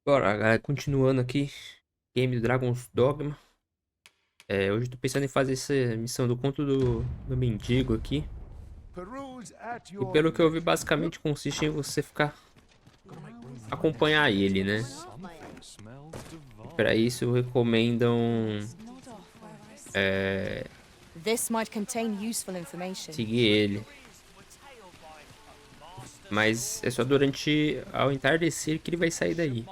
Bora, galera, continuando aqui, game do Dragon's Dogma. Hoje eu tô pensando em fazer essa missão do conto do mendigo aqui. E pelo que eu vi, basicamente consiste em você ficar acompanhar ele, né? E para isso recomendam seguir ele. Mas é só durante ao entardecer que ele vai sair daí.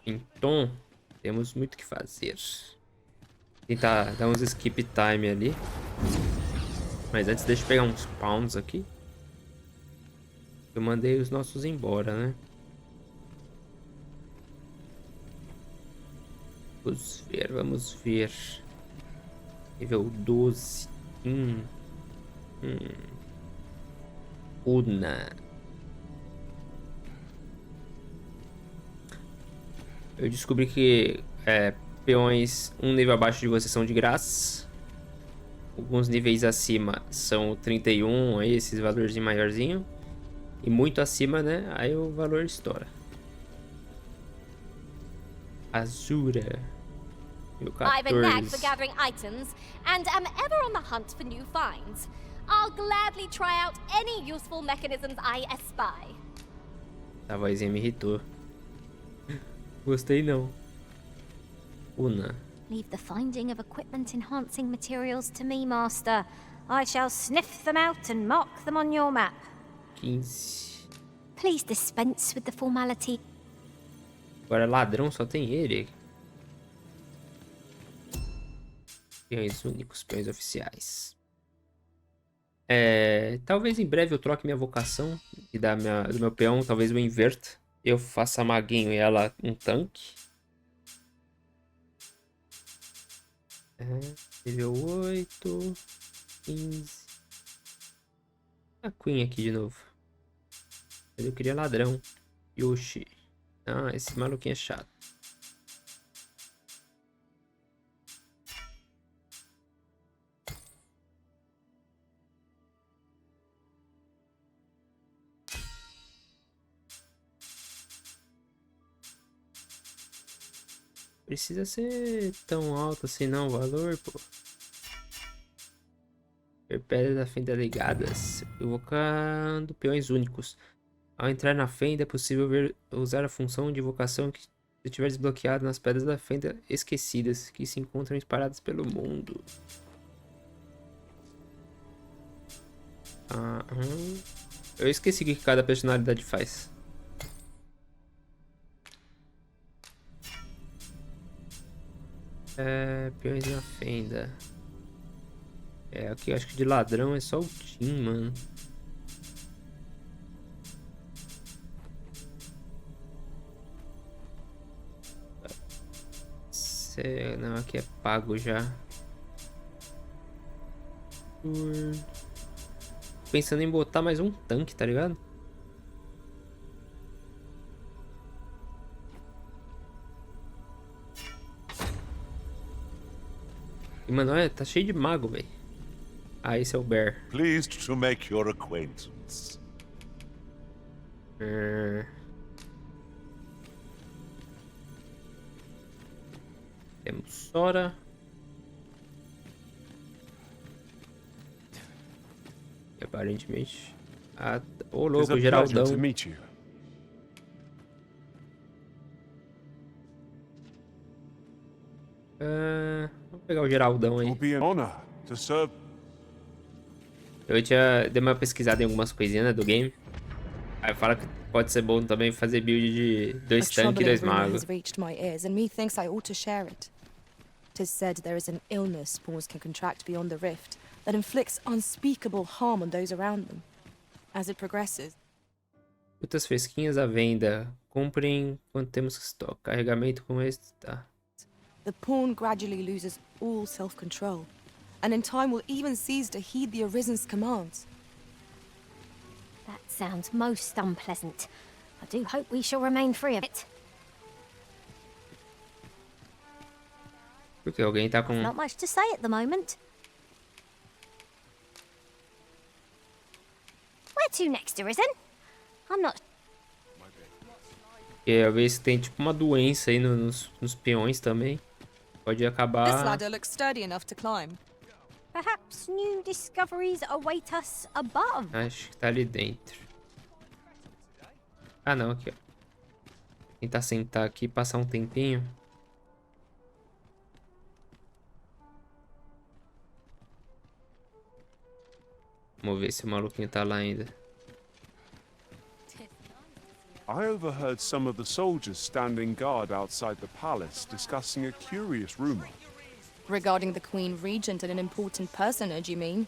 Então, temos muito o que fazer. Tentar dar uns skip time ali. Mas antes deixa eu pegar uns pounds aqui. Eu mandei os nossos embora, né? Vamos ver, vamos ver. Nível 12. Una. Eu descobri que peões um nível abaixo de você são de graça. Alguns níveis acima são 31, aí esses valorzinho maiorzinho. E muito acima, né? Aí o valor estoura. Azura. I've a knack for gathering items and am ever on the hunt for new finds. I'll gladly try out any useful mechanisms I espy. A vozinha me irritou. Gostei não. Una. Leave the finding of equipment enhancing materials to me, Master. I shall sniff them out and mark them on your map. 15. Please dispense with the formality. Agora ladrão só tem ele. Peões únicos, peões oficiais. Talvez em breve eu troque minha vocação e do meu peão, talvez eu inverta. Eu faça maguinho e ela um tanque. Nível 8, 15. A Queen aqui de novo. Eu queria ladrão. Yoshi. Ah, esse maluquinho é chato. Precisa ser tão alto assim não, o valor, pô. Ver pedras da fenda ligadas. Invocando peões únicos. Ao entrar na fenda é possível usar a função de invocação que estiver desbloqueada nas pedras da fenda esquecidas, que se encontram espalhadas pelo mundo. Eu esqueci o que cada personalidade faz. Peões na fenda. Aqui eu acho que de ladrão é só o Tim, mano. Não, aqui é pago já. Pensando em botar mais um tanque, tá ligado? E, mano, olha, tá cheio de mago, velho. Ah, esse é o Bear. Pleased to make your acquaintance. Temos Sora. E aparentemente. Ô louco, Geraldão. Vamos pegar o Geraldão aí. Eu dei uma pesquisada em algumas coisinhas, né, do game. Aí fala que pode ser bom também fazer build de 2 tanques e 2 magos. Tis said there is an illness spores can contract beyond the rift that inflicts unspeakable harm on those around them. As it progresses. Frutas fresquinhas à venda. Comprem quanto temos estoque. Carregamento com esse. Tá. The pawn gradually loses all self-control, and in time will even cease to heed the Arisen's commands. That sounds most unpleasant. I do hope we shall remain free of it. Porque alguém tá com... Not much to say at the moment. Where to next, Arisen? I'm not... E às vezes tem tipo uma doença aí nos peões também. Pode This acabar... ladder looks sturdy enough to climb. Perhaps new discoveries await us above. Acho que tá ali dentro. Ah, não, aqui, ó. Tentar sentar aqui e passar um tempinho. Vamos ver se o maluquinho tá lá ainda. I overheard some of the soldiers standing guard outside the palace discussing a curious rumor. Regarding the Queen Regent and an important personage, you mean?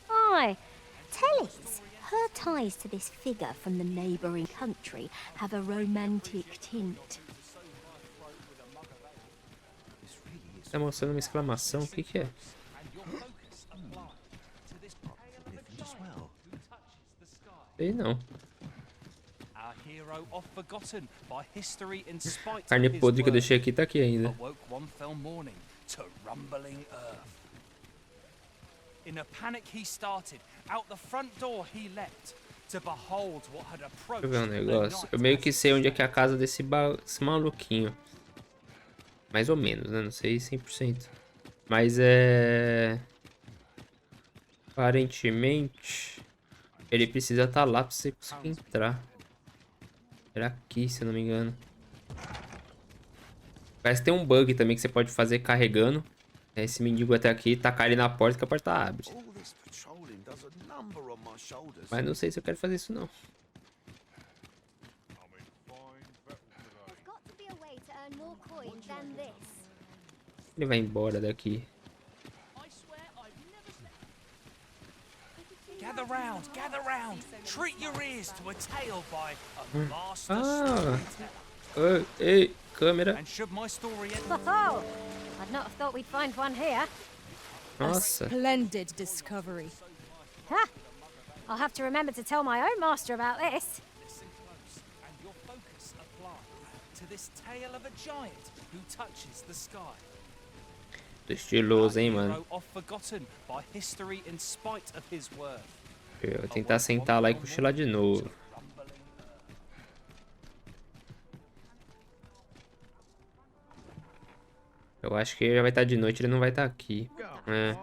Aye. Tellys, her ties to this figure from the neighbouring country have a romantic tint. Tá mostrando uma exclamação, o que que é? Sei não. Carne podre que eu deixei aqui tá aqui ainda. In a panic he started, out the front door he leapt, to behold what had approached. Deixa eu ver um negócio. Eu meio que sei onde é que é a casa desse maluquinho. Mais ou menos, né? Não sei 100%. Mas é... Aparentemente... Ele precisa estar lá pra você conseguir entrar. Era aqui, se eu não me engano. Parece que tem um bug também que você pode fazer carregando. Esse mendigo até aqui, tacar ele na porta que a porta abre. Mas não sei se eu quero fazer isso não. Ele vai embora daqui. Gather round, treat your ears to a tale by a master Ah! Ei, câmera. and should my story end Oh, I'd not have thought we'd find one here. Nossa. Splendid discovery. Ha! I'll have to remember to tell my own master about this. listen close and your focus apply to this tale of a giant who touches the sky. Tô estiloso, hein, mano. Hero oft forgotten by history in spite of his worth. Eu vou tentar sentar lá e cochilar de novo. Eu acho que já vai estar de noite, ele não vai estar aqui. É.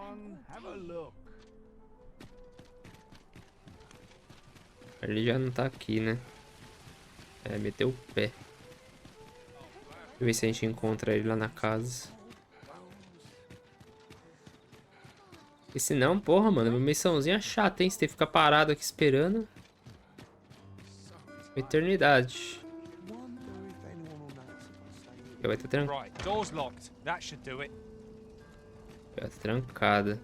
Ele já não tá aqui, né? É, meteu o pé. Deixa eu ver se a gente encontra ele lá na casa. E se não, porra, mano, uma missãozinha chata, hein? Você tem que ficar parado aqui esperando. Uma eternidade. Vai estar trancada. Right, door's locked. That should do it. Vai estar trancada.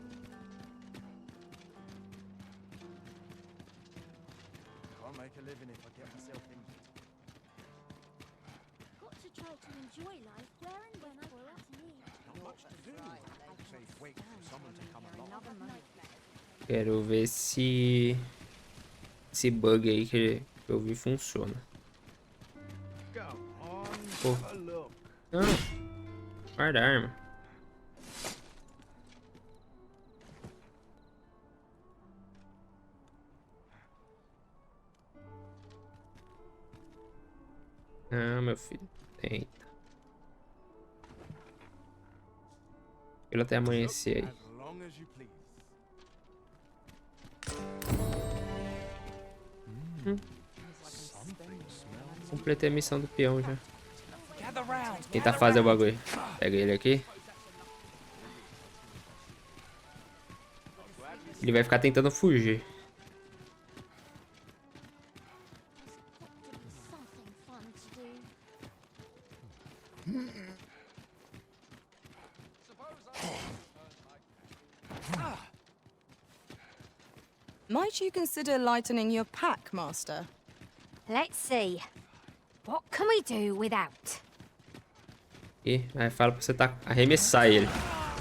I'll make a living if I get myself injured. Got to try to enjoy life where and when I grow up. Not much to do. So wait for someone to come along. Quero ver se esse bug aí que eu vi funciona. Pô. Não. Guarda a arma. Ah, meu filho. Tenta. Ele até amanhecer aí. As long as you please. Completei a missão do peão já. Gather round. Tentar fazer o bagulho. Pega ele aqui. Ele vai ficar tentando fugir. Something fun to do. Might you consider lightening your pack, Master? Let's see. What can we do without? E aí fala pra você arremessar ele.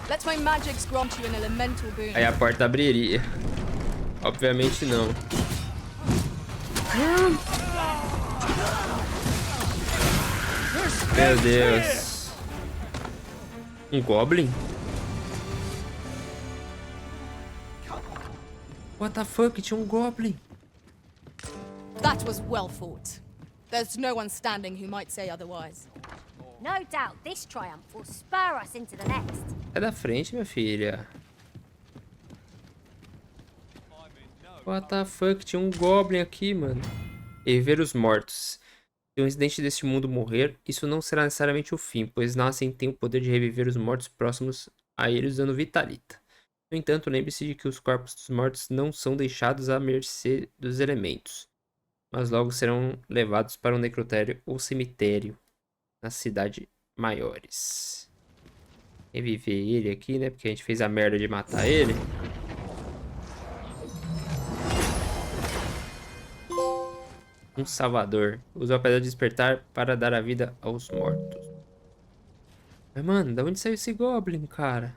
Let my magics grant you an elemental boon. Aí a porta abriria. Obviamente não. Meu Deus. Um Goblin? What the fuck? Tinha um Goblin. That was well fought. There's no one standing who might say otherwise. No doubt this triumph will spur us into the next. É da frente, minha filha. What the fuck? Tinha um Goblin aqui, mano. E ver os mortos. Se um residente deste mundo morrer, isso não será necessariamente o fim, pois nascem têm o poder de reviver os mortos próximos a ele usando Vitalita. No entanto, lembre-se de que os corpos dos mortos não são deixados à mercê dos elementos, mas logo serão levados para um necrotério ou cemitério nas cidades maiores. Reviver ele aqui, né? Porque a gente fez a merda de matar ele. Um salvador. Usa a pedra de despertar para dar a vida aos mortos. Mas, mano, da onde saiu esse Goblin, cara?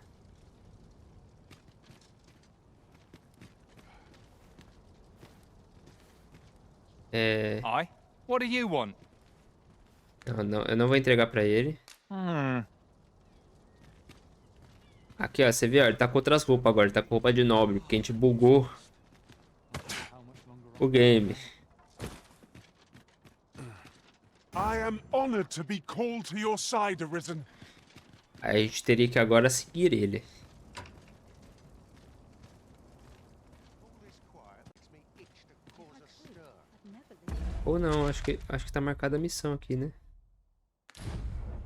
Aye. What do you want? Não, eu não vou entregar pra ele. Aqui, ó, você vê, ó, ele tá com outras roupas agora. Ele tá com roupa de nobre, porque a gente bugou o game. I am honored to be called to your side, Arisen. Aí a gente teria que agora seguir ele. Ou não, acho que tá marcada a missão aqui, né?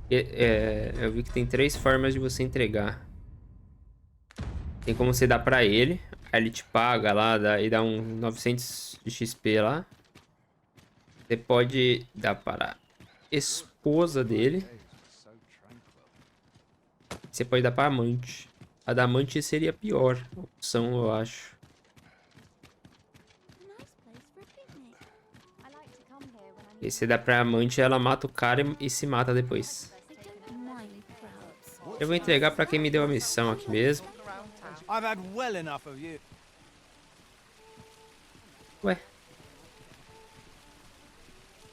Eu vi que tem 3 formas de você entregar. Tem como você dar pra ele, aí ele te paga lá, e dá um 900 de XP lá. Você pode dar para a esposa dele. Você pode dar para a amante. A da amante seria a pior opção, eu acho. E se dá pra amante, ela mata o cara e se mata depois. Eu vou entregar pra quem me deu a missão aqui mesmo. Ué.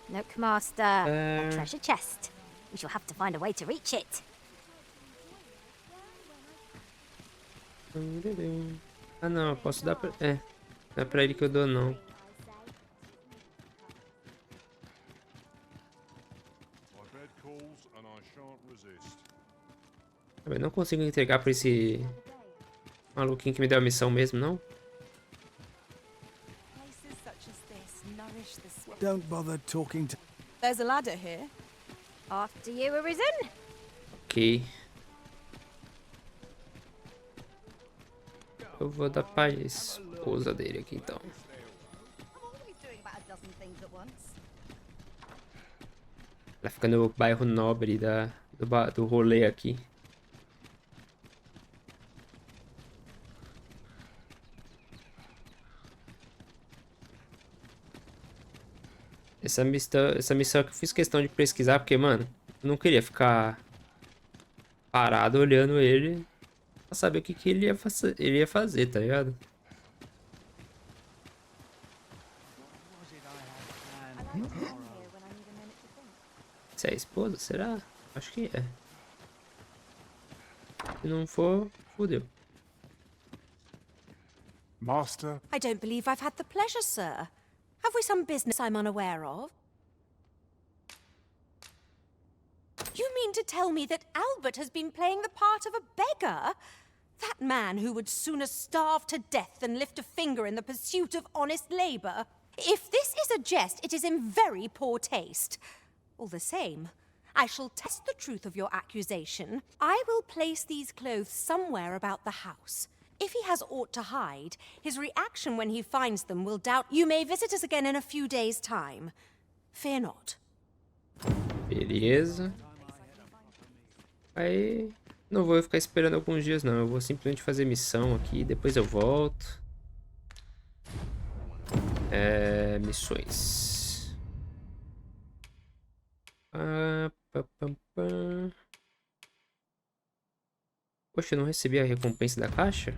Nook Master, a treasure chest. We shall have to find a way to reach it. Ah não, eu posso dar pra... não é pra ele que eu dou não. Eu não consigo entregar pra esse maluquinho que me deu a missão mesmo, não? Don't bother talking to... There's a ladder here. After you, Arisen. Ok. Eu vou dar pra esposa dele aqui então. Ela fica no bairro nobre do rolê aqui. Essa missão que eu fiz questão de pesquisar, porque, mano, eu não queria ficar parado olhando ele pra saber o que ele ia fazer, tá ligado? Se é a esposa, será? Acho que é. Se não for, fodeu. Master, I don't believe I've had the pleasure, sir. Have we some business I'm unaware of? You mean to tell me that Albert has been playing the part of a beggar? That man who would sooner starve to death than lift a finger in the pursuit of honest labor? If this is a jest, it is in very poor taste. All the same, I shall test the truth of your accusation. I will place these clothes somewhere about the house. If he has aught to hide, his reaction when he finds them will doubt. You may visit us again in a few days' time. Fear not. Beleza. Aí, não vou ficar esperando alguns dias não. Eu vou simplesmente fazer missão aqui, depois eu volto. Missões. Poxa, eu não recebi a recompensa da caixa?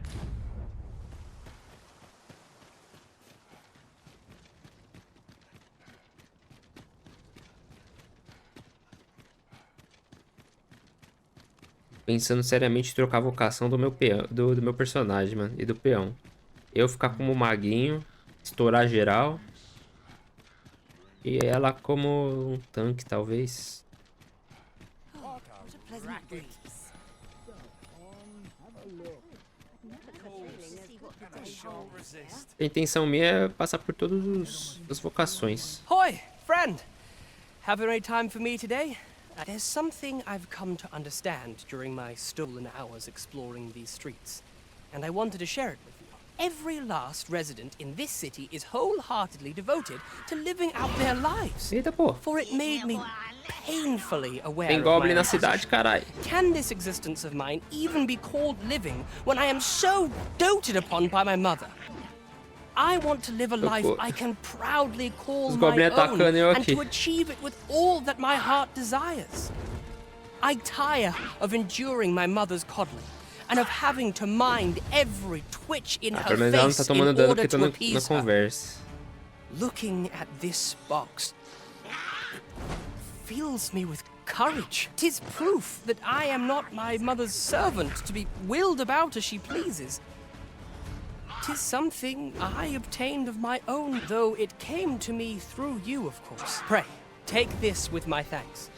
Pensando seriamente em trocar a vocação do meu peão, do meu personagem, mano, e do peão. Eu ficar como maguinho, estourar geral. E ela como um tanque, talvez. A intenção minha é passar por todas as vocações. Hoi, friend! Having any time for me today? There's something I've come to understand during my stolen hours exploring these streets, and I wanted to share it with you. Every last resident in this city is wholeheartedly devoted to living out their lives. Eita, pô. For it made me painfully aware Tem of goblin my na ambition. cidade, carai. Can this existence of mine even be called living when I am so doted upon by my mother? I want to live a life I can proudly call Os my goblins own atacando eu and aqui. to achieve it with all that my heart desires. I tire of enduring my mother's coddling and of having to mind every twitch in her Pelo menos ela não tá face tomando in dano order porque tá to na appease her. conversa. Looking at this box fills me with courage. 'Tis proof that I am not my mother's servant to be willed about as she pleases. 'Tis something I obtained of my own, though it came to me through you, of course. Pray, take this with my thanks.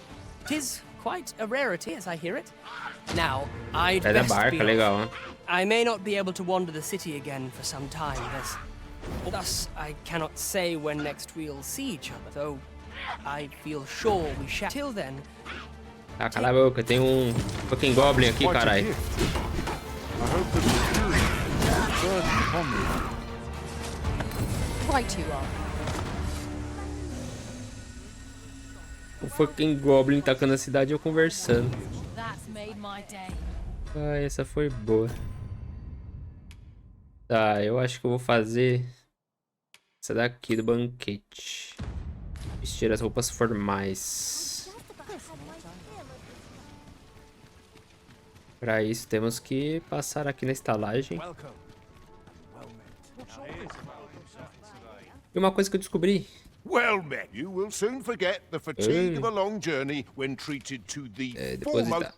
'Tis quite a rarity, as I hear it. Now, I'd É da best barca, be off. legal, hein? I may not be able to wander the city again for some time. Thus, I cannot say when next we'll see each other, though I feel sure we shall. Till then, Ah, cala a boca, tem um fucking goblin aqui, Quite a carai. gift. I hope that the curious burden upon me. Right you are. O fucking goblin tacando a cidade e eu conversando. That's made my day. Ah, essa foi boa. Tá, eu acho que eu vou fazer essa daqui do banquete. Vestir as roupas formais. Para isso temos que passar aqui na estalagem. E uma coisa que eu descobri. Well met. You will soon forget the fatigue of a long journey when treated to the Depositar.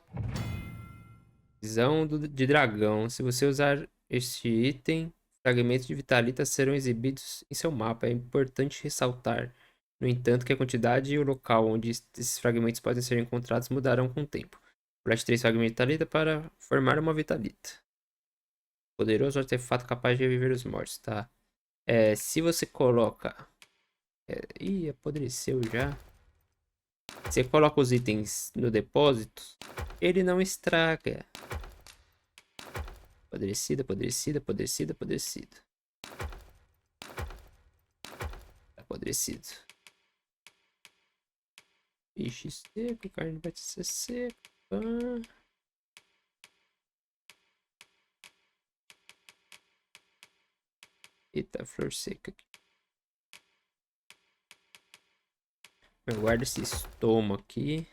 Visão de dragão. Se você usar este item, fragmentos de vitalita serão exibidos em seu mapa. É importante ressaltar, no entanto, que a quantidade e o local onde esses fragmentos podem ser encontrados mudarão com o tempo. Colete 3 fragmentos de vitalita para formar uma vitalita. Poderoso artefato capaz de reviver os mortos, tá? Se você coloca... Ih, apodreceu já. Você coloca os itens no depósito, ele não estraga. Apodrecida, apodrecida, apodrecida, apodrecida. Apodrecido. Peixe seco, carne vai ser seca. Eita, flor seca aqui. Eu guardo esse estômago aqui.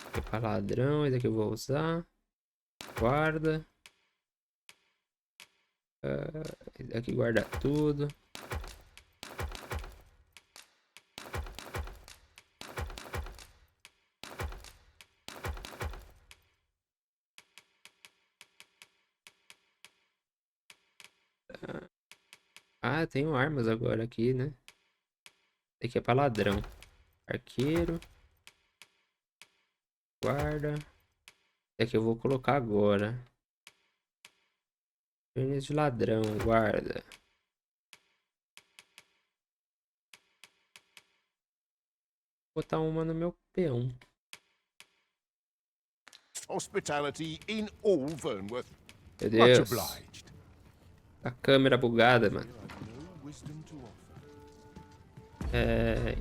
Aqui é pra ladrão, esse aqui eu vou usar. Guarda. Esse daqui guarda tudo. Ah, tenho armas agora aqui, né? Esse aqui é pra ladrão. Arqueiro. Guarda. Esse aqui eu vou colocar agora. Pernas de ladrão, guarda. Vou botar uma no meu peão. hospitality in all Vernworth. Meu Much Deus. obliged. A câmera bugada, mano. No wisdom to offer.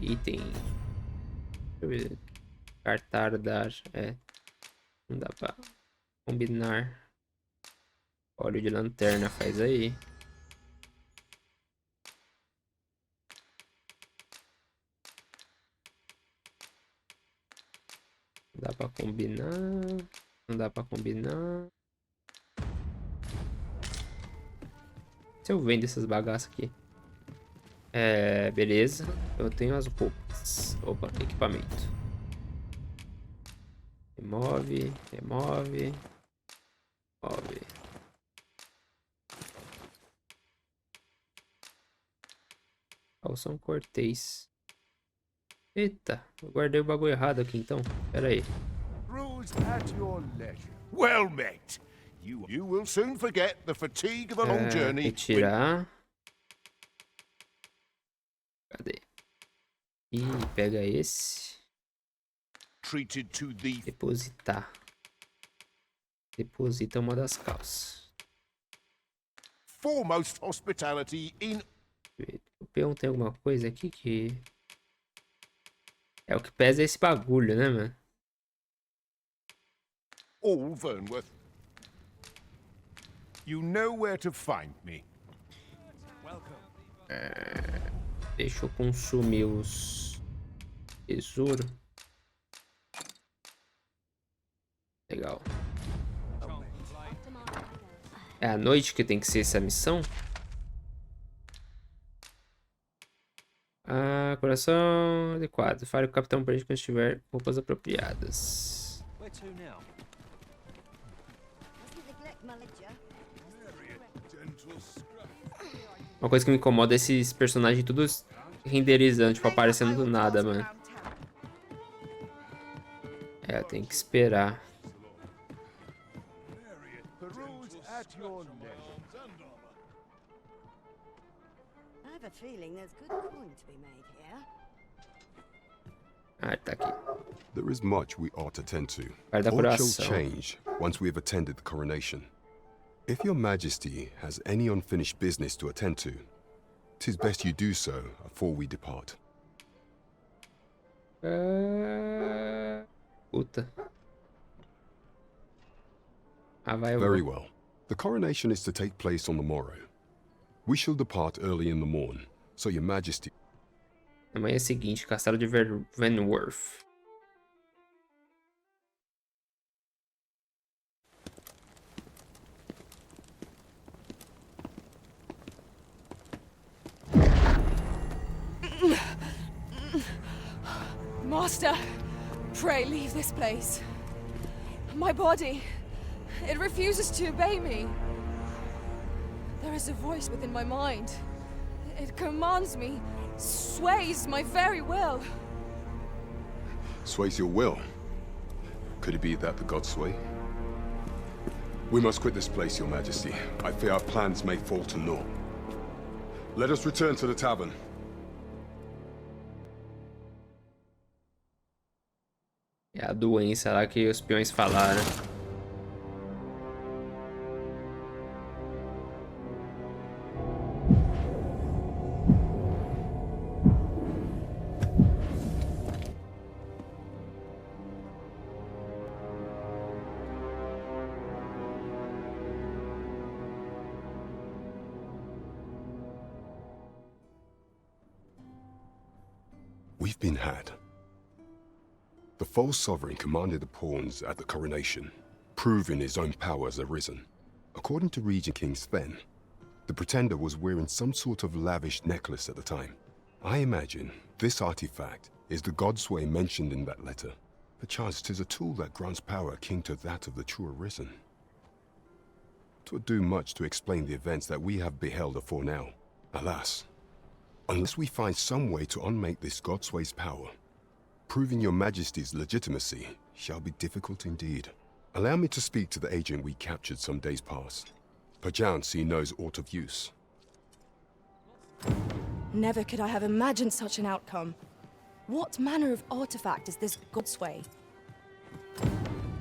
Item. Deixa eu ver. Cartar, dar. Não dá pra combinar. Óleo de lanterna, faz aí. Não dá pra combinar. Não dá pra combinar. Se eu vendo essas bagaças aqui. Beleza. Eu tenho as roupas. Opa, equipamento. Remove, remove. Remove. Calção cortês. Eita, eu guardei o bagulho errado aqui então. Pera aí. Rules at your leisure. Well met. You will soon forget the fatigue of a long journey. Retirar. Cadê? E pega esse. Treated to the Depositar. Deposita uma das calças. foremost hospitality in O peão tem alguma coisa aqui que... É, o que pesa é esse bagulho, né, mano? all Vernworth. You know where to find me. Deixa eu consumir os... tesouro. Legal. É à noite que tem que ser essa missão? Ah, coração adequado. Fale com o capitão Brand quando estiver roupas apropriadas. Uma coisa que me incomoda é esses personagens todos renderizando, tipo, aparecendo do nada, mano. É, tem que esperar. Peruse at your leisure. I have a feeling there's good coin to be made here. Ah, tá aqui. There is much we ought to tend to. Guarda All shall coração. change once we have attended the coronation. If your majesty has any unfinished business to attend to, 'tis best you do so afore we depart. Puta. Ah, vai, eu Very vou. well. The coronation is to take place on the morrow. We shall depart early in the morn, so your majesty... Amanhã é seguinte, Castelo de Venworth. Master, pray leave this place. My body, it refuses to obey me. There is a voice within my mind. It commands me, sways my very will. Sways your will? Could it be that the gods sway? We must quit this place, your majesty. I fear our plans may fall to naught. Let us return to the tavern. É a doença lá que os peões falaram. We've been had. The false sovereign commanded the pawns at the coronation, proving his own power has arisen. According to Regent King Sven, the pretender was wearing some sort of lavish necklace at the time. I imagine this artifact is the godsway mentioned in that letter. Perchance 'tis a tool that grants power akin to that of the true arisen. 'Twould do much to explain the events that we have beheld afore now. Alas, unless we find some way to unmake this godsway's power, proving your majesty's legitimacy shall be difficult indeed. Allow me to speak to the agent we captured some days past. Perchance he knows aught of use. Never could I have imagined such an outcome. What manner of artifact is this godsway?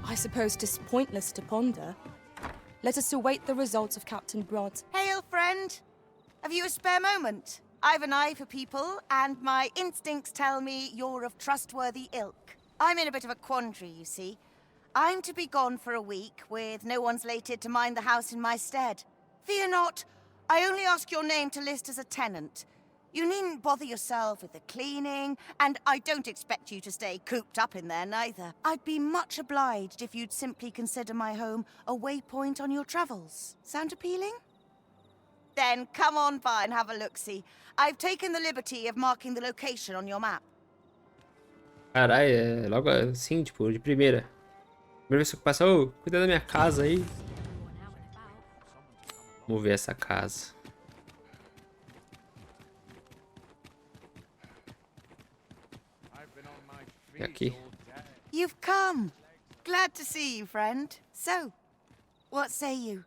I suppose 'tis pointless to ponder. Let us await the results of Captain Brod. Hail, friend! Have you a spare moment? I've an eye for people, and my instincts tell me you're of trustworthy ilk. I'm in a bit of a quandary, you see. I'm to be gone for a week, with no one slated to mind the house in my stead. Fear not, I only ask your name to list as a tenant. You needn't bother yourself with the cleaning, and I don't expect you to stay cooped up in there neither. I'd be much obliged if you'd simply consider my home a waypoint on your travels. Sound appealing? Then come on by and have a look-see. I've taken the liberty of marking the location on your map. Caralho, é logo assim, tipo, de primeira. Primeira vez que passa, ô, cuida da minha casa aí. Vamos ver essa casa. É aqui. You've come. Glad to see you, friend. So, what say you?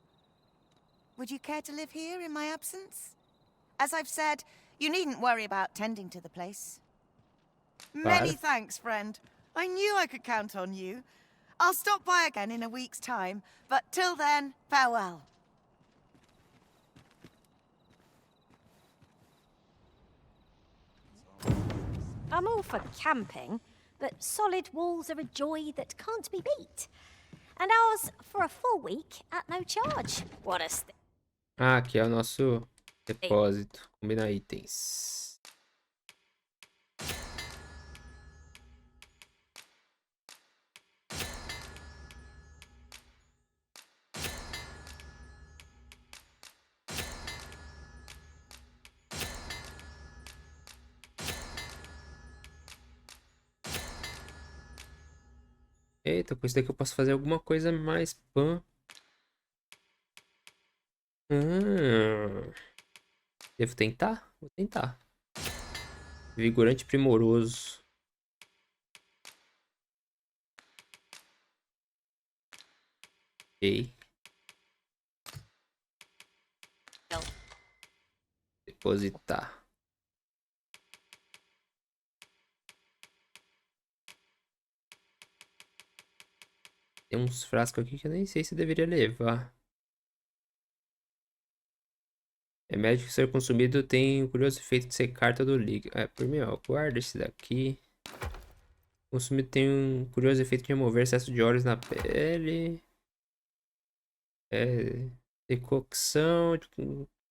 Would you care to live here in my absence? As I've said, you needn't worry about tending to the place. Many thanks, friend. I knew I could count on you. I'll stop by again in a week's time, but till then, farewell. I'm all for camping, but solid walls are a joy that can't be beat. And ours for a full week at no charge. What a Ah, aqui é o nosso depósito. Combinar itens. Eita, com isso daqui eu posso fazer alguma coisa mais pan. Devo tentar? Vou tentar. Vigorante primoroso. Ok. Depositar. Tem uns frascos aqui que eu nem sei se deveria levar. Remédio que ser consumido tem o curioso efeito de secar todo o líquido. Por mim, ó, guarda esse daqui. Consumido tem um curioso efeito de remover excesso de óleos na pele. Decocção,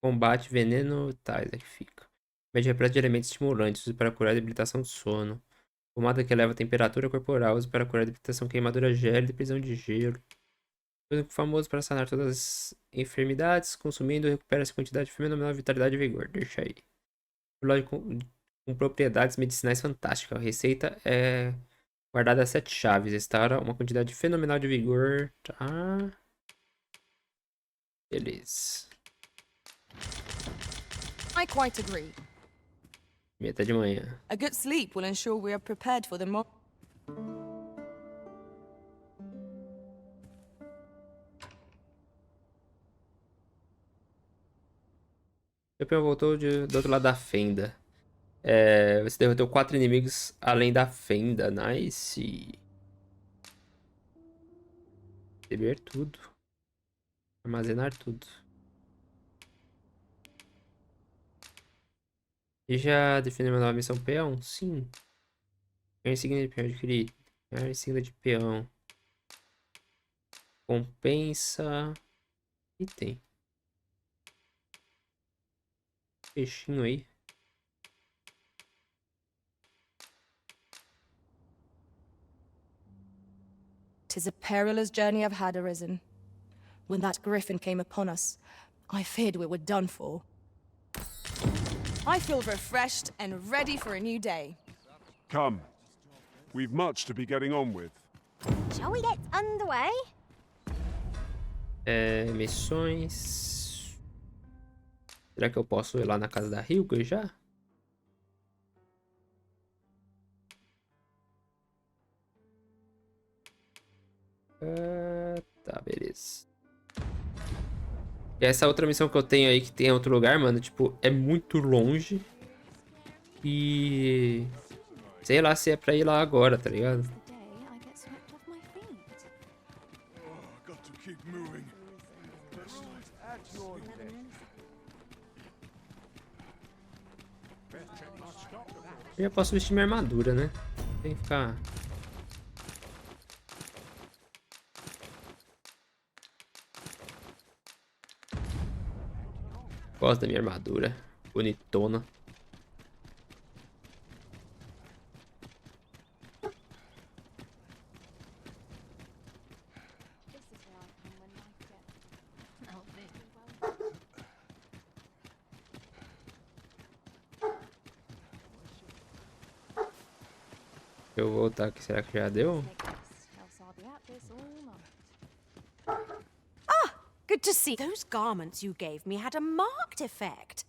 combate, veneno, tá, isso aqui fica. Remédio repleta de elementos estimulantes, uso para curar a debilitação do sono. Pomada que eleva a temperatura corporal, uso para curar a debilitação, queimadura gélida e prisão de gelo. Famoso para sanar todas as enfermidades, consumindo recupera-se quantidade fenomenal de vitalidade e vigor. Deixa aí. Com propriedades medicinais fantásticas. A receita é guardada a 7 chaves. Restaura uma quantidade fenomenal de vigor. Tá. Beleza. I quite agree. Meta de manhã. A good sleep will ensure we are prepared for the O campeão voltou do outro lado da fenda. Você derrotou 4 inimigos além da fenda. Nice. Receber tudo. Armazenar tudo. E já definiu uma nova missão peão? Sim. Ganhar insígnia de peão adquirido. Ganhar insígnia de peão. Compensa. Item. Peixinho aí. "'Tis a perilous journey I've had, Arisen. When that griffin came upon us, I feared we were done for. I feel refreshed and ready for a new day." Come. We've much to be getting on with. Shall we get underway? Missões. Será que eu posso ir lá na casa da Hilga já? Tá, beleza. E essa outra missão que eu tenho aí, que tem em outro lugar, mano, tipo, é muito longe. E... sei lá se é pra ir lá agora, tá ligado? Eu já posso vestir minha armadura, né? Tem que ficar... Gosto da minha armadura. Bonitona. Eu vou voltar aqui, será que já deu? Good to see. Those garments you gave me had a marked effect.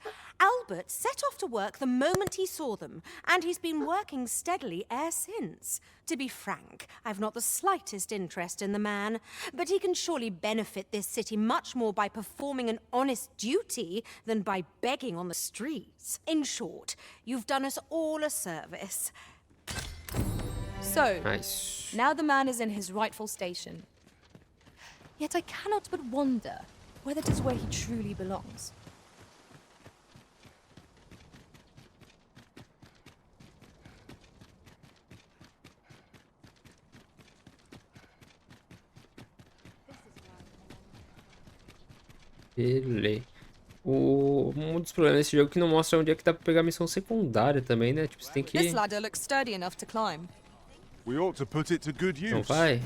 Albert set off to work the moment he saw them, and he's been working steadily ever since. To be frank, I've not the slightest interest in the man, but he can surely benefit this city much more by performing an honest duty than by begging on the streets. In short, you've done us all a service. So, Nice. now the man is in his rightful station. Yet I cannot but wonder whether it is where he truly belongs. Beleza. Um dos problemas desse jogo é que não mostra onde é que dá pra pegar missão secundária também, né? Tipo, você tem que... This ladder looks sturdy enough to climb. We ought to put it to good Não use. vai?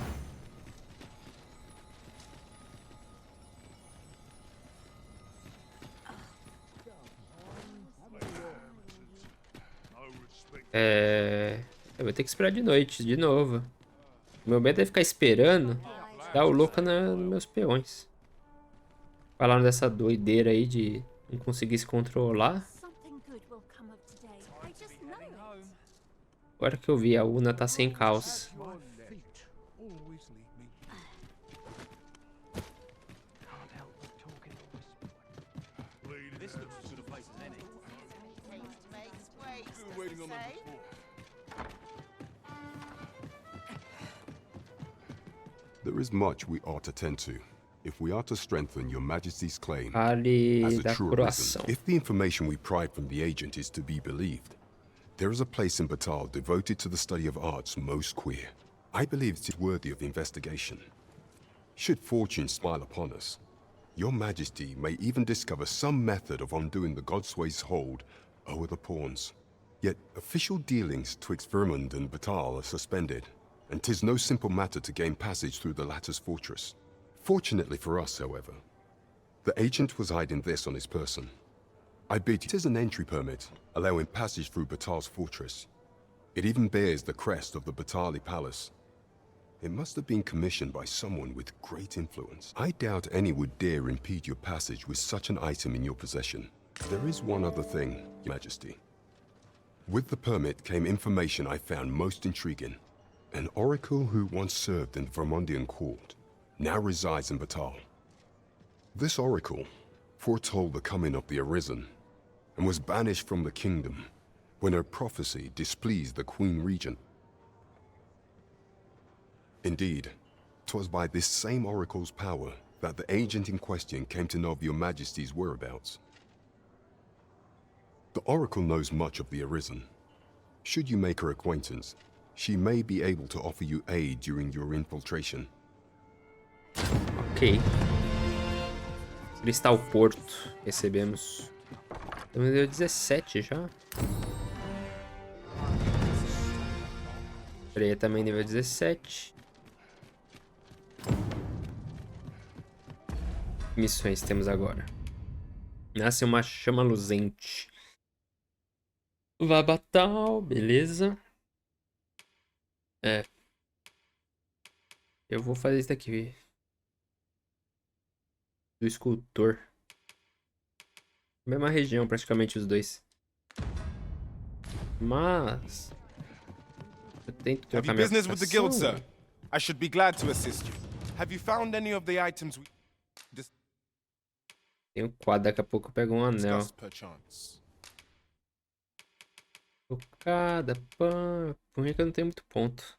Eu vou ter que esperar de noite, de novo. O meu medo é ficar esperando, dar o louco nos meus peões. Falaram dessa doideira aí de não conseguir se controlar. Agora que eu vi, a Una tá sem caos. There is much we ought to tend to, if we are to strengthen your Majesty's claim Fale as a da true coroação. arisen. If the information we pried from the agent is to be believed, there is a place in Batal devoted to the study of arts most queer. I believe it is worthy of investigation. Should fortune smile upon us, your Majesty may even discover some method of undoing the Godsway's hold over the pawns. Yet official dealings twixt Vermund and Batal are suspended, and 'tis no simple matter to gain passage through the latter's fortress. Fortunately for us, however, the agent was hiding this on his person. I bid you, 'tis an entry permit, allowing passage through Batal's fortress. It even bears the crest of the Batali Palace. It must have been commissioned by someone with great influence. I doubt any would dare impede your passage with such an item in your possession. There is one other thing, Your Majesty. With the permit came information I found most intriguing. An oracle who once served in the Vermundian court now resides in Batal. This oracle foretold the coming of the Arisen and was banished from the kingdom when her prophecy displeased the Queen Regent. Indeed, 'twas by this same oracle's power that the agent in question came to know of your Majesty's whereabouts. The oracle knows much of the Arisen. Should you make her acquaintance, she may be able to offer you aid during your infiltration. Ok. Cristal Porto. Recebemos. Estamos nível 17 já. Freia também nível 17. Que missões temos agora? Nasce uma chama luzente. Vabatal, beleza. Eu vou fazer isso daqui. Do escultor. Mesma região, praticamente, os dois. Mas... eu tento trocar minha business with the guild, aplicação. sir? I should be glad to assist you. Have you found any of the items we Tem um quadro, daqui a pouco eu pego um anel. discussed perchance? Tocada, pã. Por que eu não tenho muito ponto?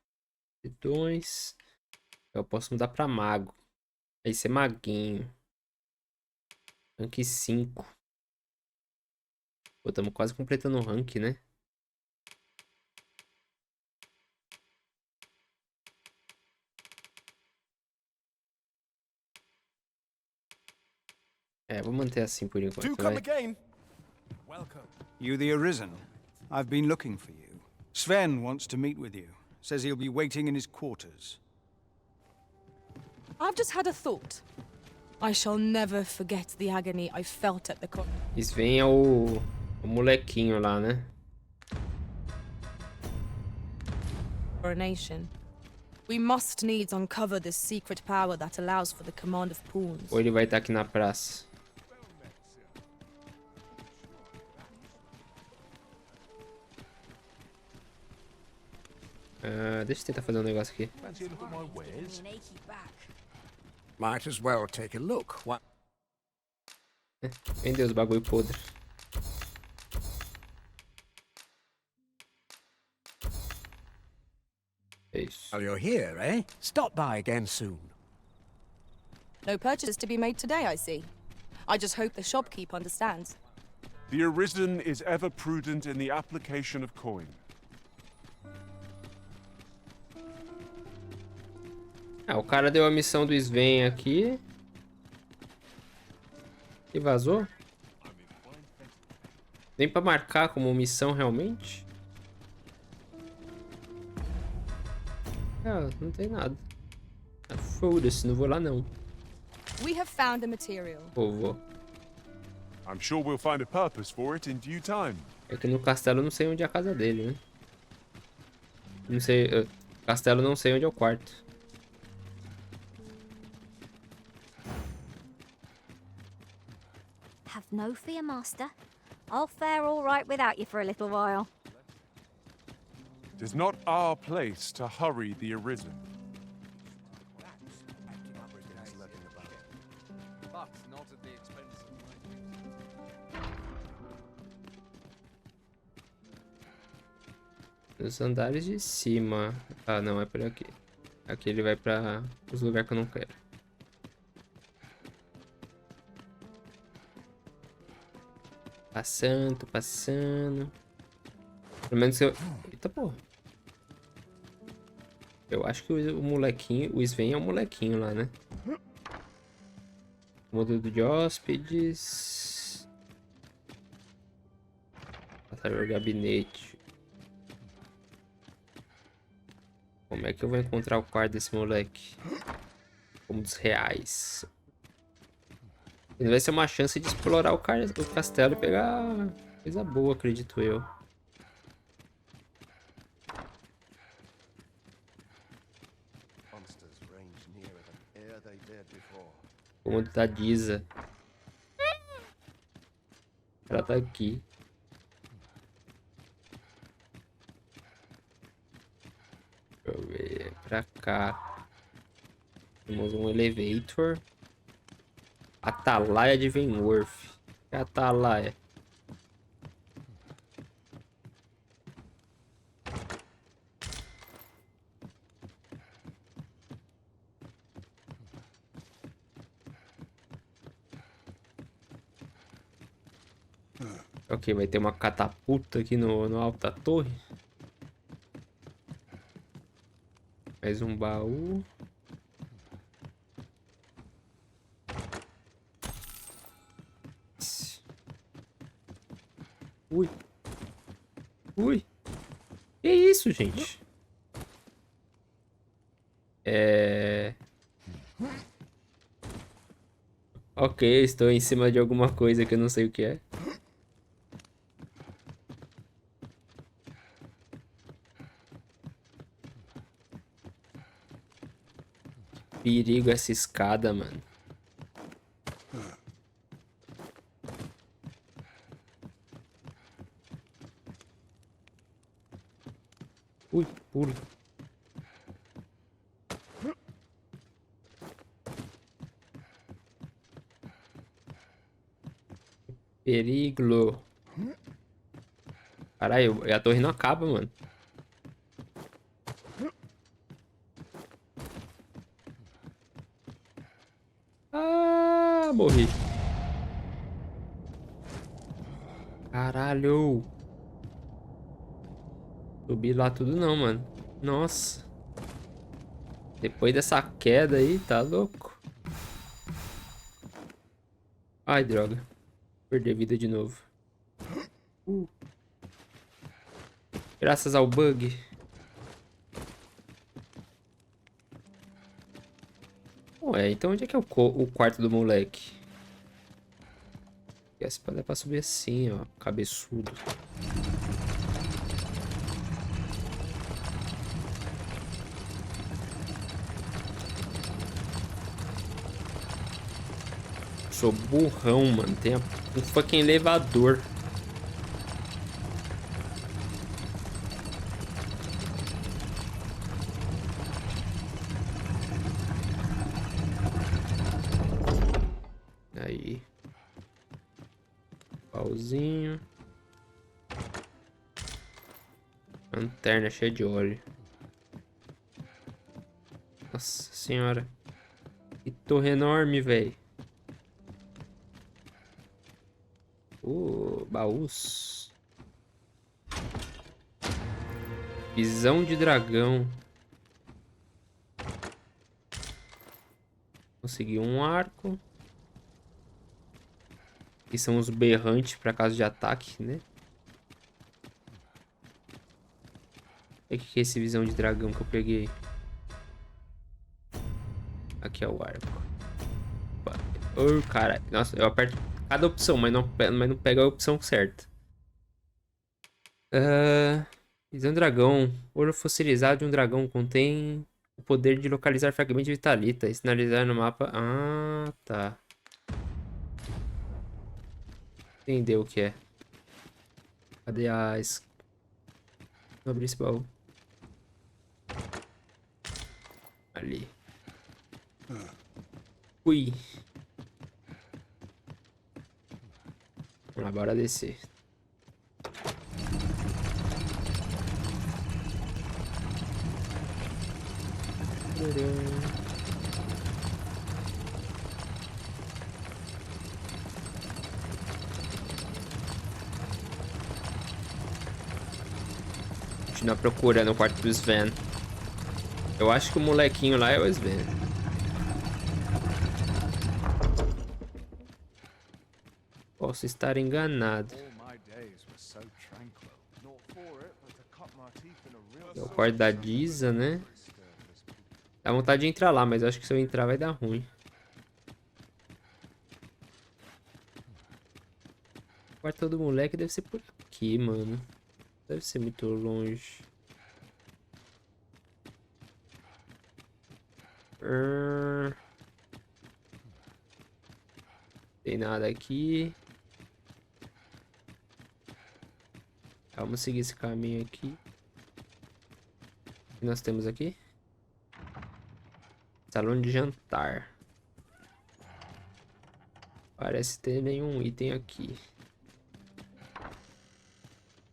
2. Eu posso mudar pra mago. Aí ser maguinho. Rank 5. Pô, estamos quase completando o rank, né? Vou manter assim por enquanto. Do come again. Welcome. You the Arisen? I've been looking for you. Sven wants to meet with you. Says he'll be waiting in his quarters. I've just had a thought. I shall never forget the agony I felt at the Sven é o molequinho lá, né? coronation. We must needs uncover this secret power that allows for the command of pawns. Ou ele vai estar aqui na praça? Deixa eu tentar fazer um negócio aqui. Might as well take a look. What? Vendeu os bagulho podre. É isso. Well, you're here, eh? Stop by again soon. No purchases to be made today, I see. I just hope the shopkeep understands. The Arisen is ever prudent in the application of coin. O cara deu a missão do Sven aqui. E vazou? Nem pra marcar como missão realmente? Não tem nada. Foda-se, não vou lá não. We have found the material. Vou. I'm sure we'll find a purpose for it in due time. É que no castelo eu não sei onde é a casa dele, né? Não sei. Castelo não sei onde é o quarto. Have no fear, Master. I'll fare all right without you for a little while. It is not our place to hurry the Arisen. Nos andares de cima. Ah, não, é por aqui. Aqui ele vai pra os lugares que eu não quero. Passando, passando. Pelo menos eu... Eita porra. Eu acho que o molequinho... O Sven é um molequinho lá, né? Mundo de hóspedes. Passar o gabinete. Como é que eu vou encontrar o quarto desse moleque? Como dos reais. Ele vai ser uma chance de explorar o castelo e pegar coisa boa, acredito eu. Como da Diza. Ela tá aqui. Deixa eu ver. Pra cá. Temos um elevator. Atalaia de Venworth. Que é Atalaia? Ok, vai ter uma catapulta aqui no alto da torre. Mais um baú. Ui. Ui. Que isso, gente? Ok, estou em cima de alguma coisa que eu não sei o que é. Perigo essa escada, mano. Ui, pulo. Perigo. Caralho, a torre não acaba, mano. Ah, morri. Caralho. Subir lá tudo não, mano. Nossa. Depois dessa queda aí, tá louco. Ai, droga. Perdi a vida de novo. Graças ao bug. Ué, então onde é que é o quarto do moleque? Esse é pra subir assim, ó. Cabeçudo. Sou burrão, mano. Tem um fucking elevador. Baúzinho. Lanterna cheia de óleo. Nossa senhora. Que torre enorme, velho. Baús. Visão de dragão. Consegui um arco. Que são os berrantes para caso de ataque, né? E o que é esse visão de dragão que eu peguei? Aqui é o arco. Oh, cara. Nossa, eu aperto cada opção, mas não pega a opção certa. Visão de dragão. Ouro fossilizado de um dragão contém o poder de localizar fragmentos de vitalita e sinalizar no mapa. Ah, tá. Entendeu o que é. Cadê as... Vou abrir esse baú. Ali. Ui. Vamos lá, bora descer. Continuar procurando o quarto do Sven. Eu acho que o molequinho lá é o Sven. Posso estar enganado. É o quarto da Diza, né? Dá vontade de entrar lá, mas eu acho que se eu entrar vai dar ruim. O quarto do moleque deve ser por aqui, mano. Deve ser muito longe. Tem nada aqui. Vamos seguir esse caminho aqui. O que nós temos aqui? Salão de jantar. Parece ter nenhum item aqui.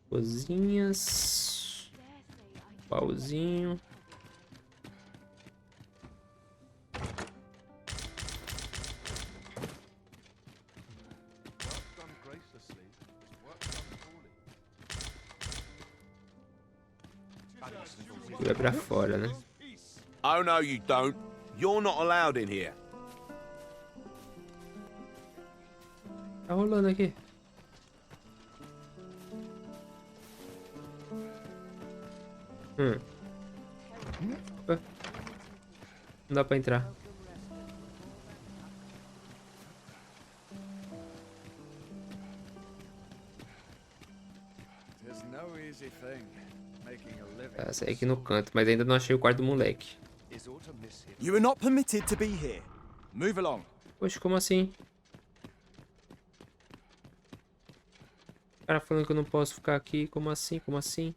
Cozinhas. Pauzinho. Vai pra fora, né? Oh no, you don't. You're not allowed in here. Tá rolando aqui. Opa. Não dá pra entrar. Tá, saí aqui no canto, mas ainda não achei o quarto do moleque. You are not permitted to be here. Move along. Poxa, como assim? O cara falando que eu não posso ficar aqui. Como assim? Como assim?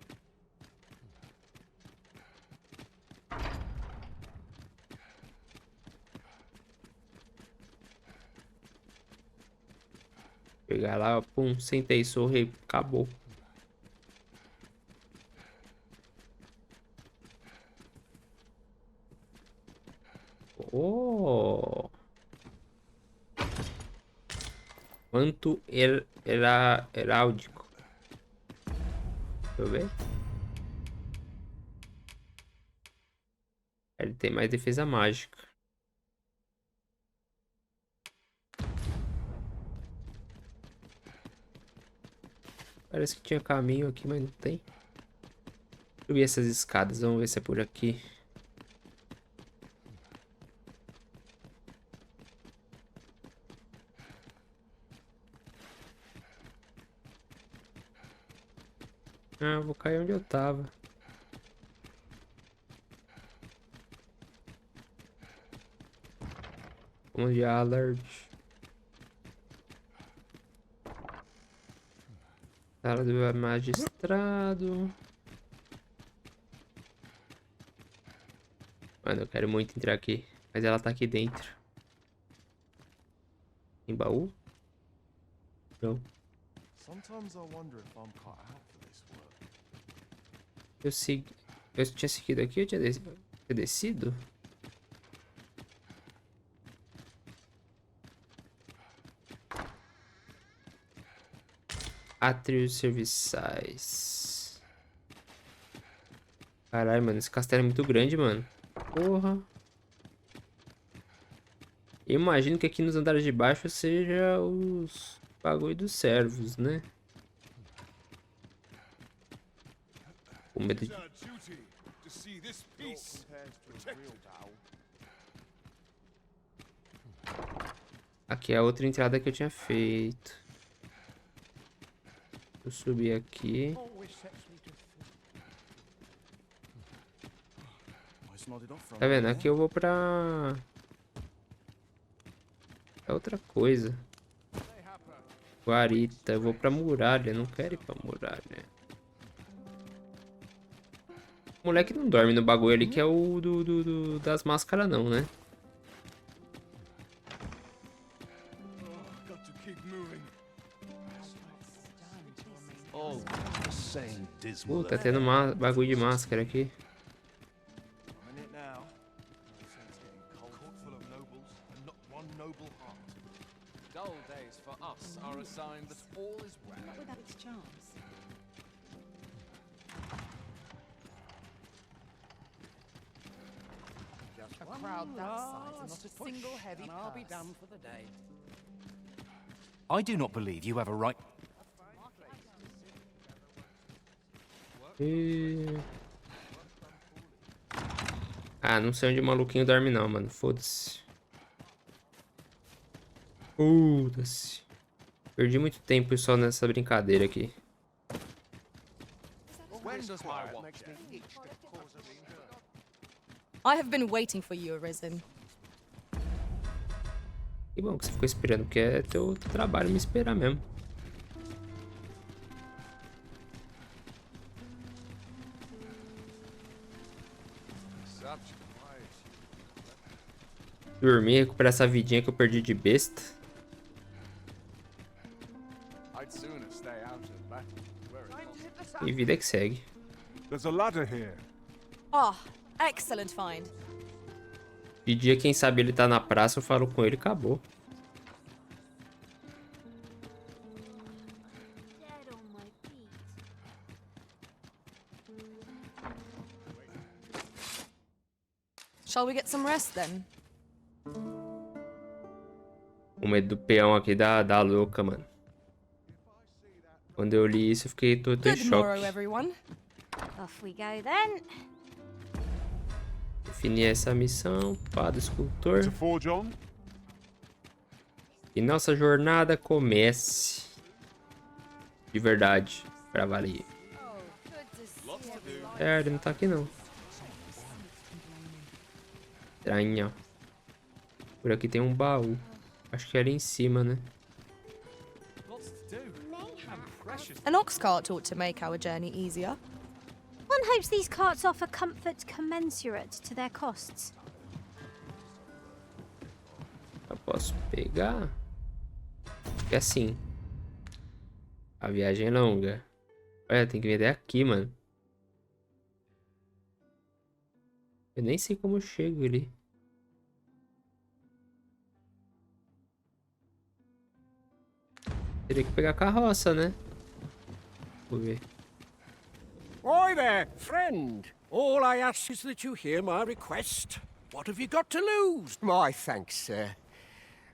Pegar lá, ó, pum, sentei, sorri, acabou. Oh! Quanto heráldico. Deixa eu ver. Ele tem mais defesa mágica. Parece que tinha caminho aqui, mas não tem. Deixa eu ver essas escadas, vamos ver se é por aqui. Ah, eu vou cair onde eu tava. Vamos de alert. Sala do magistrado. Mano, eu quero muito entrar aqui. Mas ela tá aqui dentro. Tem baú? Não. Sometimes I wonder if I'm cut out for this work. Eu tinha seguido aqui, eu tinha descido? Átrios serviçais. Caralho, mano, esse castelo é muito grande, mano. Porra. Eu imagino que aqui nos andares de baixo seja os bagulho dos servos, né? Com medo de... Aqui é a outra entrada que eu tinha feito. Vou subir aqui. Tá vendo? Aqui eu vou pra... É outra coisa. Guarita. Eu vou pra muralha. Não quero ir pra muralha. O moleque não dorme no bagulho ali que é o das máscaras não, né? Tá tendo bagulho de máscara aqui. A crowd that size and not a single heavy and I'll be damned for the day. I do not believe you have a right. Ah, não sei onde o maluquinho dorme não, mano. Foda-se. Foda-se. Perdi muito tempo só nessa brincadeira aqui. I have been waiting for you, Arisen. Que bom que você ficou esperando, porque é teu trabalho me esperar mesmo. Dormir, recuperar essa vidinha que eu perdi de besta. E vida que segue. There's a ladder here. Oh, excellent find. De dia, quem sabe ele tá na praça, eu falo com ele e acabou. Shall we get some rest then? O medo do peão aqui dá louca, mano. Quando eu li isso, eu fiquei todo em choque. Off we go then. Definir essa missão, pá, do escultor. E nossa jornada comece. De verdade, pra valer. É, ele não tá aqui não. Estranho. Por aqui tem um baú. Acho que era em cima, né? An ox cart ought to make our journey easier. One hopes these carts offer comfort commensurate to their costs. Eu posso pegar? É assim. A viagem é longa. Olha, tem que vender aqui, mano. Eu nem sei como eu chego ali. Teria que pegar a carroça, né? Vou ver. Oi there, friend. All I ask is that you hear my request. What have you got to lose? My thanks, sir.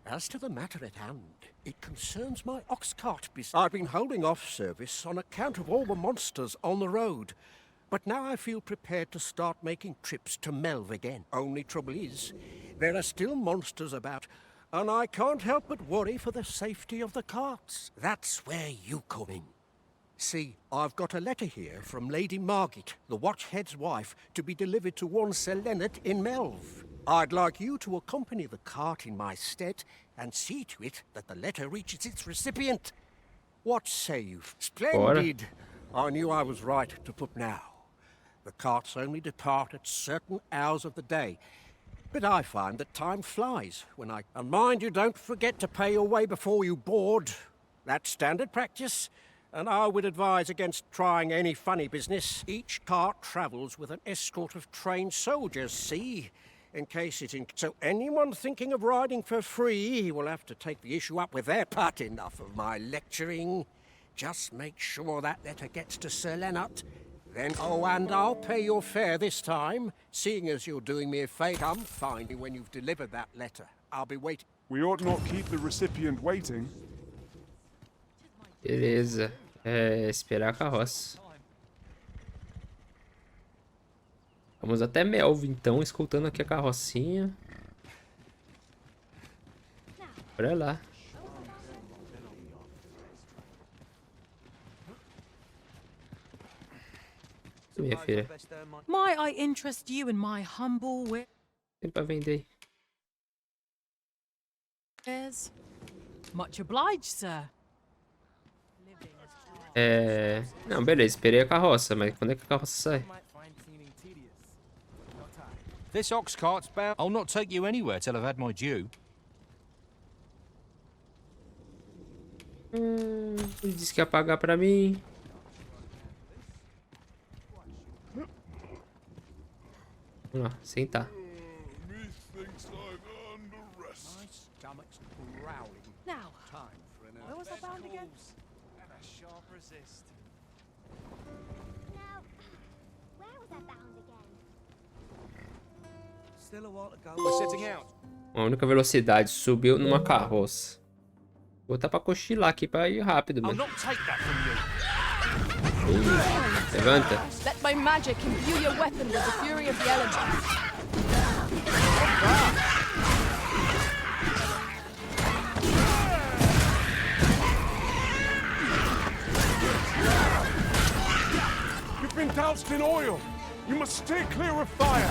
As to the matter at hand, it concerns my ox cart business. I've been holding off service on account of all the monsters on the road. But now I feel prepared to start making trips to Melv again. Only trouble is, there are still monsters about, and I can't help but worry for the safety of the carts. That's where you come in. See, I've got a letter here from Lady Margit, the Watchhead's wife, to be delivered to one Sir Leonard in Melv. I'd like you to accompany the cart in my stead and see to it that the letter reaches its recipient. What say you? Splendid! I knew I was right to put now. The carts only depart at certain hours of the day, but I find that time flies when I... And mind you don't forget to pay your way before you board. That's standard practice, and I would advise against trying any funny business. Each cart travels with an escort of trained soldiers, see? In case so anyone thinking of riding for free will have to take the issue up with their part. Enough of my lecturing. Just make sure that letter gets to Sir Leonard. Then, oh, and I'll pay your fare this time. Seeing as you're doing me a favour, come find me when you've delivered that letter. I'll be waiting. We ought not keep the recipient waiting. Beleza. Esperar a carroça. Vamos até Melv, então, escoltando aqui a carrocinha. Bora lá. Minha filha. Might I interest you in my humble Tem pra vender. wares? Much obliged, sir. Não, beleza, esperei a carroça, mas quando é que a carroça sai? This ox cart's bound. I'll not take you anywhere till I've had my due. Ele disse que ia pagar pra mim. Vamos lá, sentar. Now, where was I bound again? And a sharp resist. Now, where was I bound again? Still a while to go. We're setting out. A única velocidade subiu numa carroça. Vou botar pra cochilar aqui pra ir rápido, I'll mano. not take that from you. Levanta. Let my magic imbue your weapon with the fury of the elements. You've been doused in oil. You must steer clear of fire.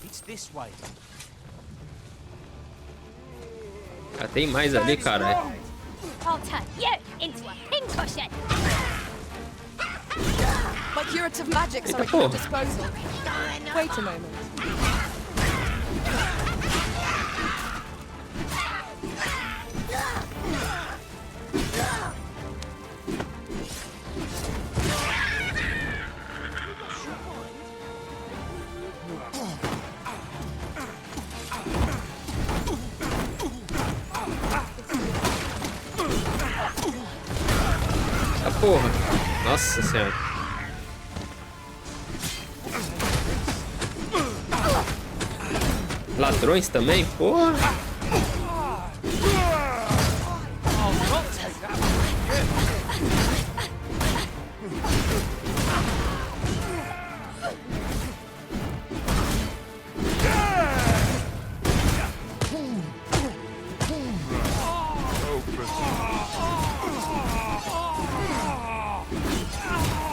It's this way. Ah, tem mais ali, cara. I'll turn you into a pincushion. My curative magics are Eita, at your porra. disposal. Wait a moment. Ah, porra. Nossa senhora. Ladrões também? Porra. I'll not take that from you.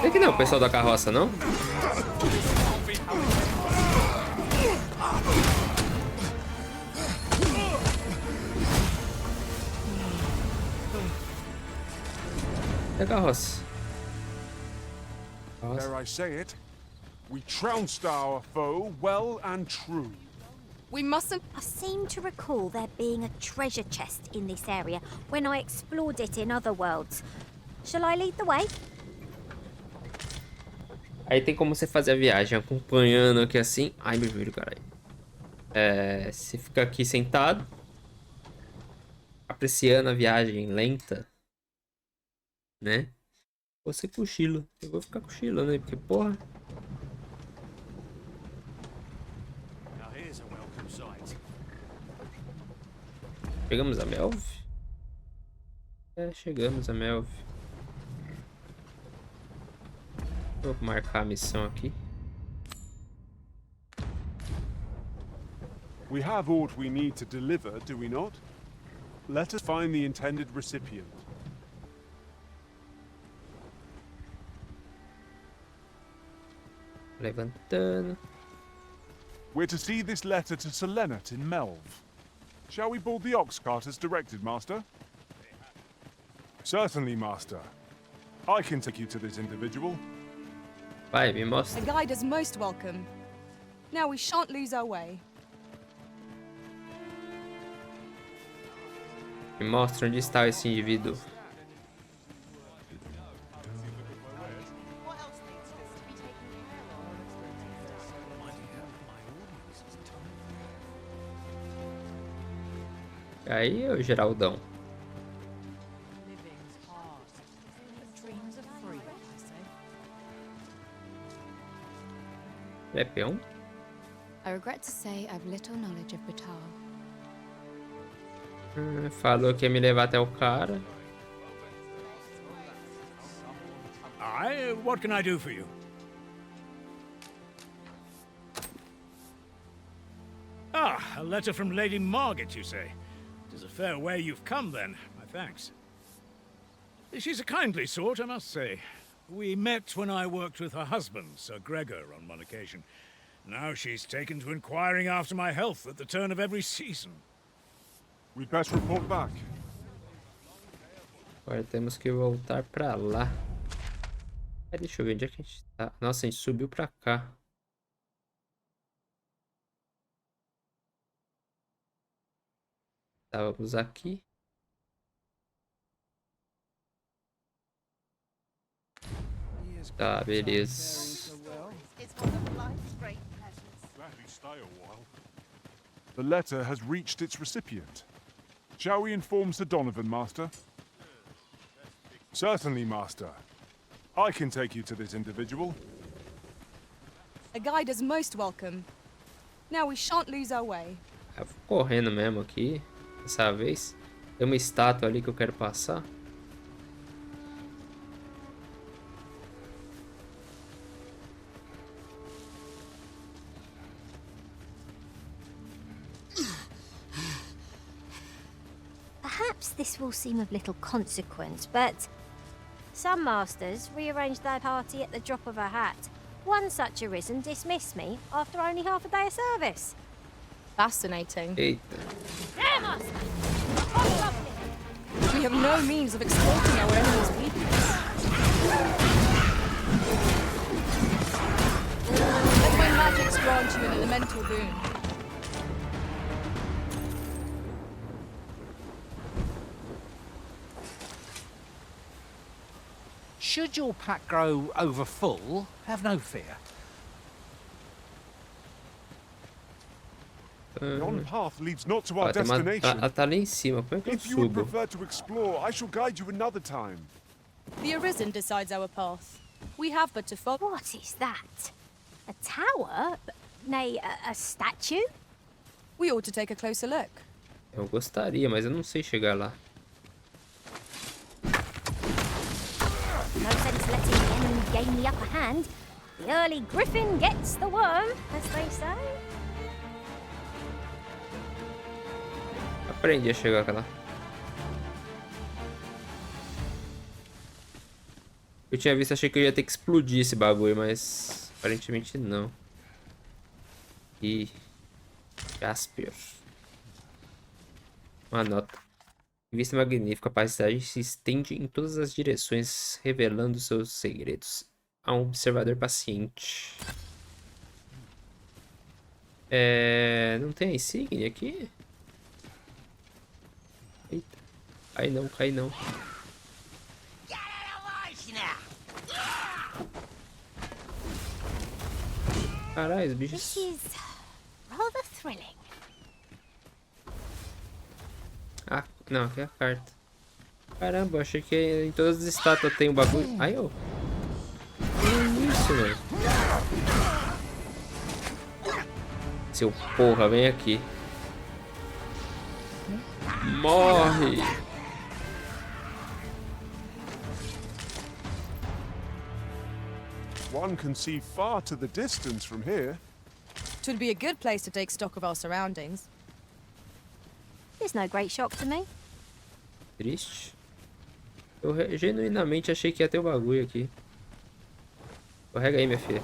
É que não, o pessoal da carroça, não? É a carroça. Dare I say it? We trounced our foe well and true. We mustn't. I seem to recall there being a treasure chest in this area when I explored it in other worlds. Shall I lead the way? Aí tem como você fazer a viagem acompanhando aqui assim. Ai, meu joelho, caralho. Você fica aqui sentado, apreciando a viagem lenta, né? Ou você cochila. Eu vou ficar cochilando aí, porque porra. Now here's a welcome sight. Chegamos a Melv? Chegamos a Melv. Vou marcar a missão aqui. We have aught we need to deliver, do we not? Let us find the intended recipient. Levantando. We're to see this letter to Sir Leonard in Melv. Shall we board the ox cart as directed, Master? Certainly, Master. I can take you to this individual. Vai, me A mostra. guide is most welcome. Now we shan't lose our way. Me mostra onde está esse indivíduo. E aí, ô Geraldão? É peão? I regret to say I've little knowledge of Batal. Falou que ia me levar até o cara. What can I do for you? Ah, a letter from Lady Margaret, you say? It is a fair way you've come, then. My thanks. She's a kindly sort, I must say. We met when I worked with her husband, Sir Gregor, on one occasion. Now she's taken to inquiring after my health at the turn of every season. We'd best report back. Agora temos que voltar pra lá. Deixa eu ver onde é que a gente tá. Nossa, a gente subiu pra cá. Estávamos aqui. Tá, beleza. The letter has reached its recipient. Shall we inform Sir Donovan, Master? Certainly, Master. I can take you to this individual. A guide is most welcome. Now we shan't lose our way. Eu vou correndo mesmo aqui. Dessa vez. Tem uma estátua ali que eu quero passar. Perhaps this will seem of little consequence, but some masters rearrange their party at the drop of a hat. One such arisen dismissed me after only half a day of service. Fascinating. Eita. There, master! We have no means of exploiting our enemy's weakness. Let my magics grant you an elemental boon. Should your pack grow over full, have no fear. Yon path leads not to our Tem uma, destination. tá lá em cima. Como é que eu If you would subo? prefer to explore, I shall guide you another time. The Arisen decides our path. We have but to follow. What is that? A tower? Nay, a statue? We ought to take a closer look. Eu gostaria, mas eu não sei chegar lá. No sense letting the enemy gain the upper hand. The early griffin gets the worm, as they say. Aprendi a chegar lá. Eu tinha visto, achei que eu ia ter que explodir esse bagulho, mas aparentemente não. E Jasper. Uma nota. Vista magnífica, a paisagem se estende em todas as direções, revelando seus segredos a um observador paciente. Não tem a insígnia aqui? Eita. Cai não, cai não. Caralho, os bichos. This is rather thrilling. Ah, não, aqui é a carta. Caramba, eu achei que em todas as estátuas tem um bagulho. Ai, ô. Que isso, mano? Seu porra, vem aqui. Morre! One can see far to the distance from here. 'Twould be a good place to take stock of our surroundings. There's no great shock to me. Triste. Eu genuinamente achei que ia ter o bagulho aqui. Correga aí, minha filha.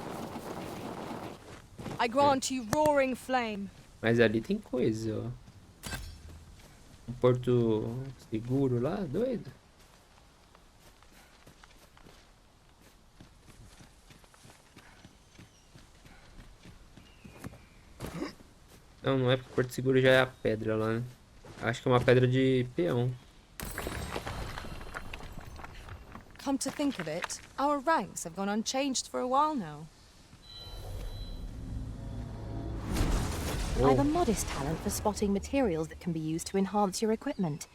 I grant you roaring flame. Mas ali tem coisa, ó. Um porto seguro lá, doido. Não, não é porque Porto Seguro já é a pedra lá, né? Acho que é uma pedra de peão. Come to think of it, our ranks have gone unchanged for a while now. Oh. I've a modest talent for spotting materials that can be used to enhance your equipment.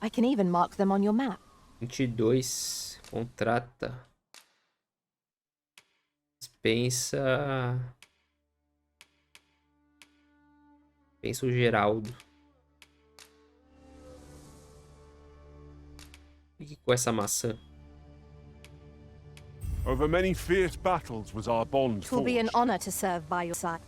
I can even mark them on your map. 22. Contrata. Dispensa. Pensa o Geraldo. Fique com essa maçã. Over many fierce battles was our bond It will be an forged. honor to serve by your side.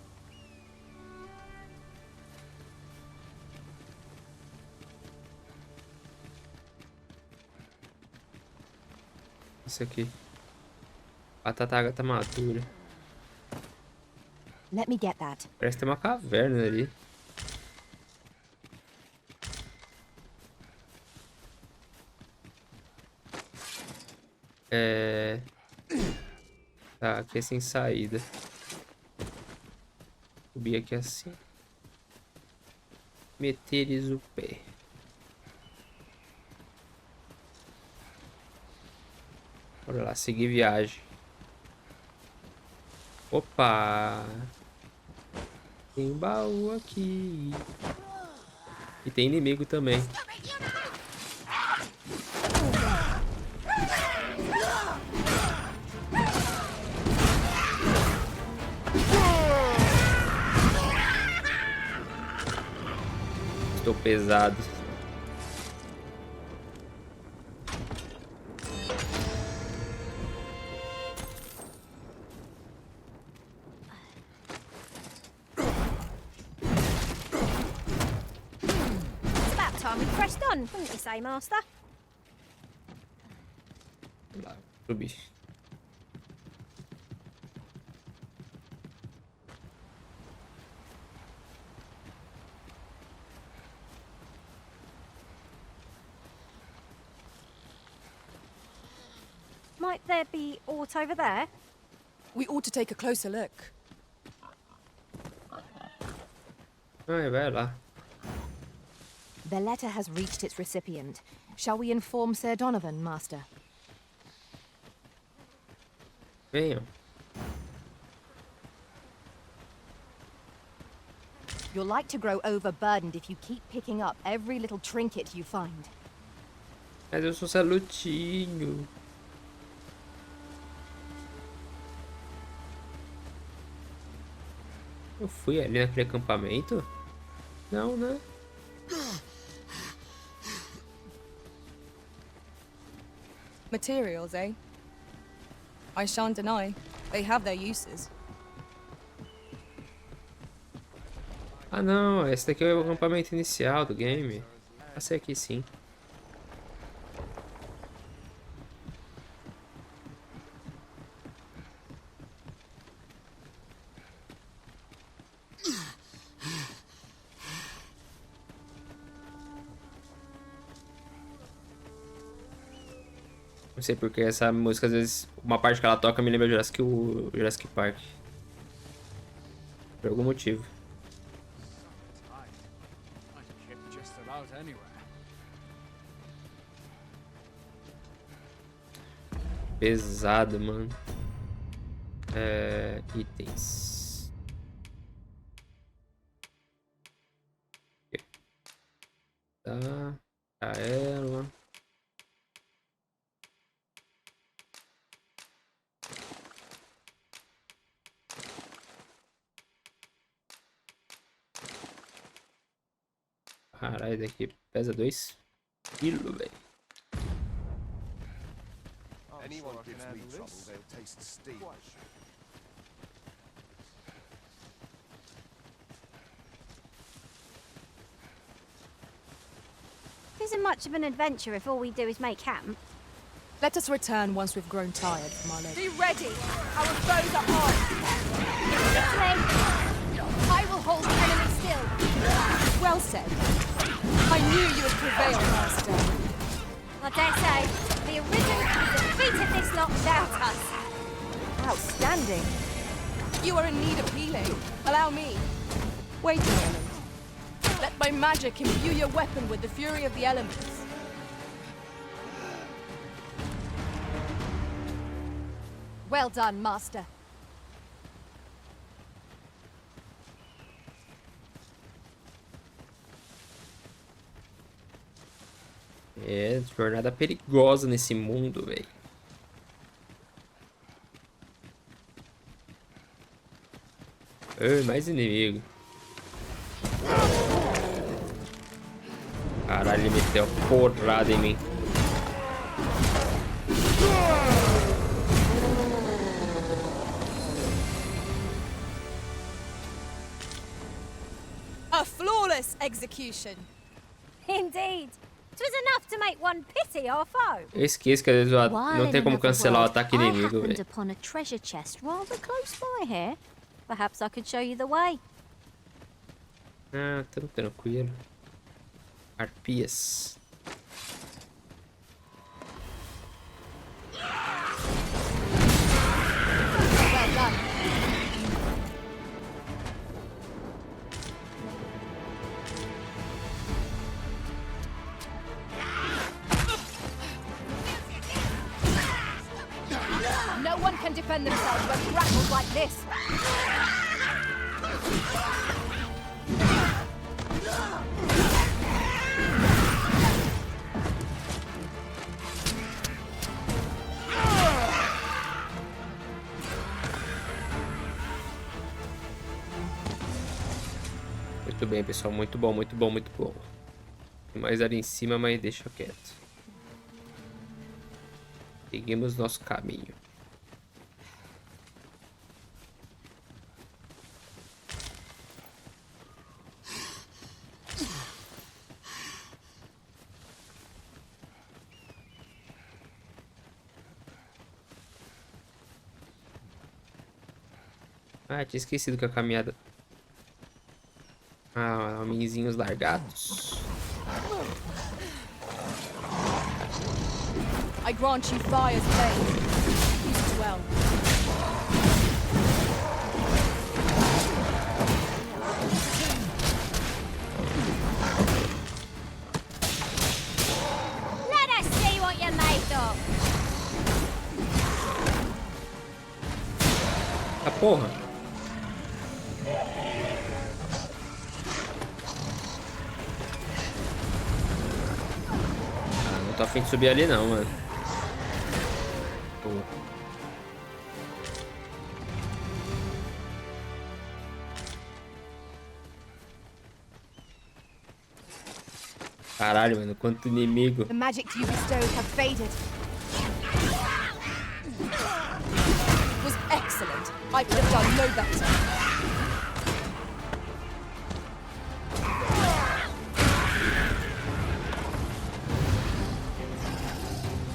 Isso aqui. Batata tá madura. Let me get that. Parece ter uma caverna ali. Tá, aqui é sem saída. Subir aqui assim. Meteres o pé. Bora lá, seguir viagem. Opa! Tem baú aqui. E tem inimigo também. Estou pesado. It's about time we pressed on, wouldn't you say, Master? Lá, subir. Might there be aught over there? We ought to take a closer look. Ai, vai lá. The letter has reached its recipient. Shall we inform Sir Donovan, Master? Venham. You're like to grow overburdened if you keep picking up every little trinket you find. Mas eu sou salutinho. Eu fui ali naquele acampamento? Não, né? Materials, eh? I shan't deny. They have their uses. Ah não, esse daqui é o acampamento inicial do game. Passei aqui sim. Não sei porque essa música, às vezes, uma parte que ela toca me lembra o Jurassic Park. Por algum motivo. Pesado, mano. Itens. Tá. Pra ela. Caralho, daqui pesa 2 quilos, velho. Anyone gives me trouble, they'll taste steel. It isn't much of an adventure if all we do is make camp. Let us return once we've grown tired from our labor. Be ready! Our foes are armed! I will hold the enemy still. Well said. I knew you would prevail, Master. I dare say, the Arisen has defeated this lot without us. Outstanding. You are in need of healing. Allow me. Wait a moment. Let my magic imbue your weapon with the fury of the elements. Well done, Master. É, jornada perigosa nesse mundo, velho. Ai, mais inimigo. Caralho, ele meteu uma porrada em mim. A flawless execution. Indeed. It was enough to make one pity our foe. Eu esqueço que às vezes não tem como cancelar o ataque I inimigo, happened velho. upon a treasure chest rather close by here. Perhaps I could show you the way. Ah, tão tranquilo. Arpias. Well done. No one can defend themselves when grappled like this. Muito bem, pessoal. Muito bom, muito bom, muito bom. Tem mais ali em cima, mas deixa quieto. Seguimos nosso caminho. Ah, tinha esquecido que a caminhada... Ah, homenzinhos largados. I grant you fire's blade. Use it well. Let us see what you're made of. Ah, porra. Ah, não tô afim de subir ali não, mano. Pô. Caralho, mano, quanto inimigo. The magic you bestowed have faded. It was excellent. I could have done no better.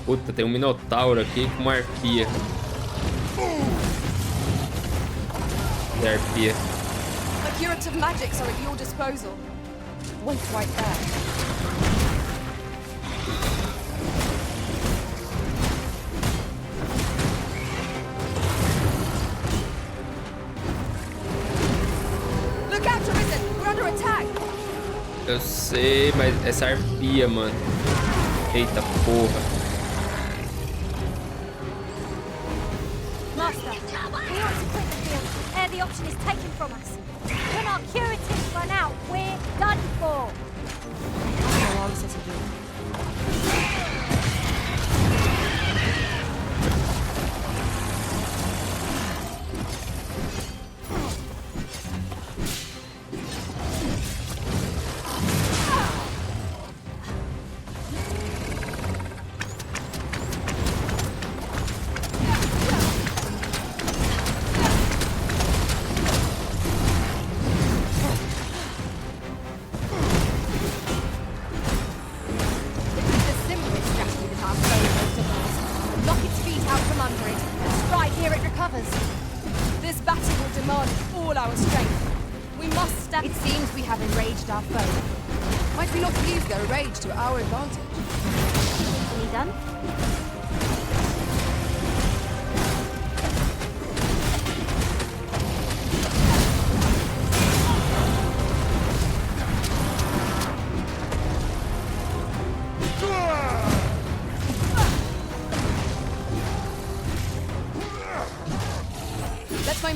Puta, tem um minotauro aqui com uma arpia. E arpia. My curative magics are at your disposal. Wait right there. Look out, Arisen! We're under attack! Eu sei, mas essa arpia, mano. Eita porra. Master, we ought to quit the field ere the option is taken from us. When our curatives run out, we're done for. No answer to do. It seems we have enraged our foe. Might we not use their rage to our advantage? Easily done.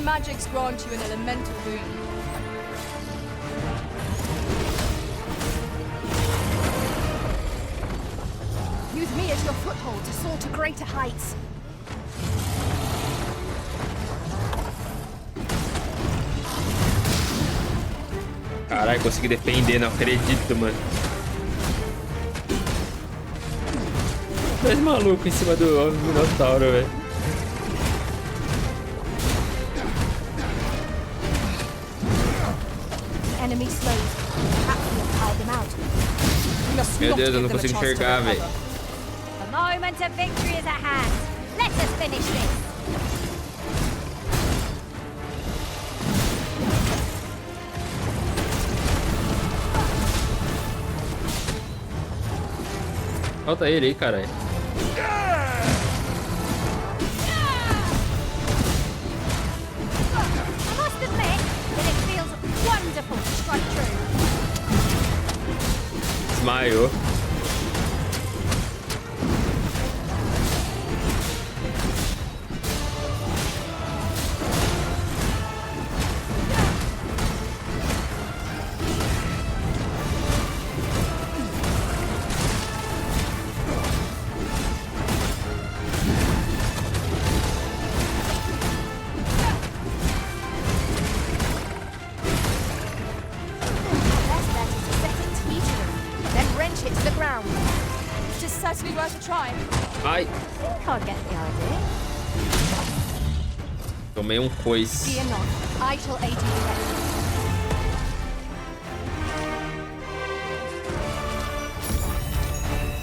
magics grant you an elemental boon. Use me as your foothold to soar to greater heights. Caralho, consegui defender, não acredito, mano. Dois malucos em cima do Minotauro, velho. Enemy slowed. Perhaps we'll tire them out. Meu Deus, eu não consigo enxergar, velho. The moment of victory is at hand. Let us finish this. Falta ele aí, caralho. I must admit that it feels wonderful to strike true. Desmaiou. Ai. Can't get the idea. Tomei um coice. Fear not. I shall aid you directly.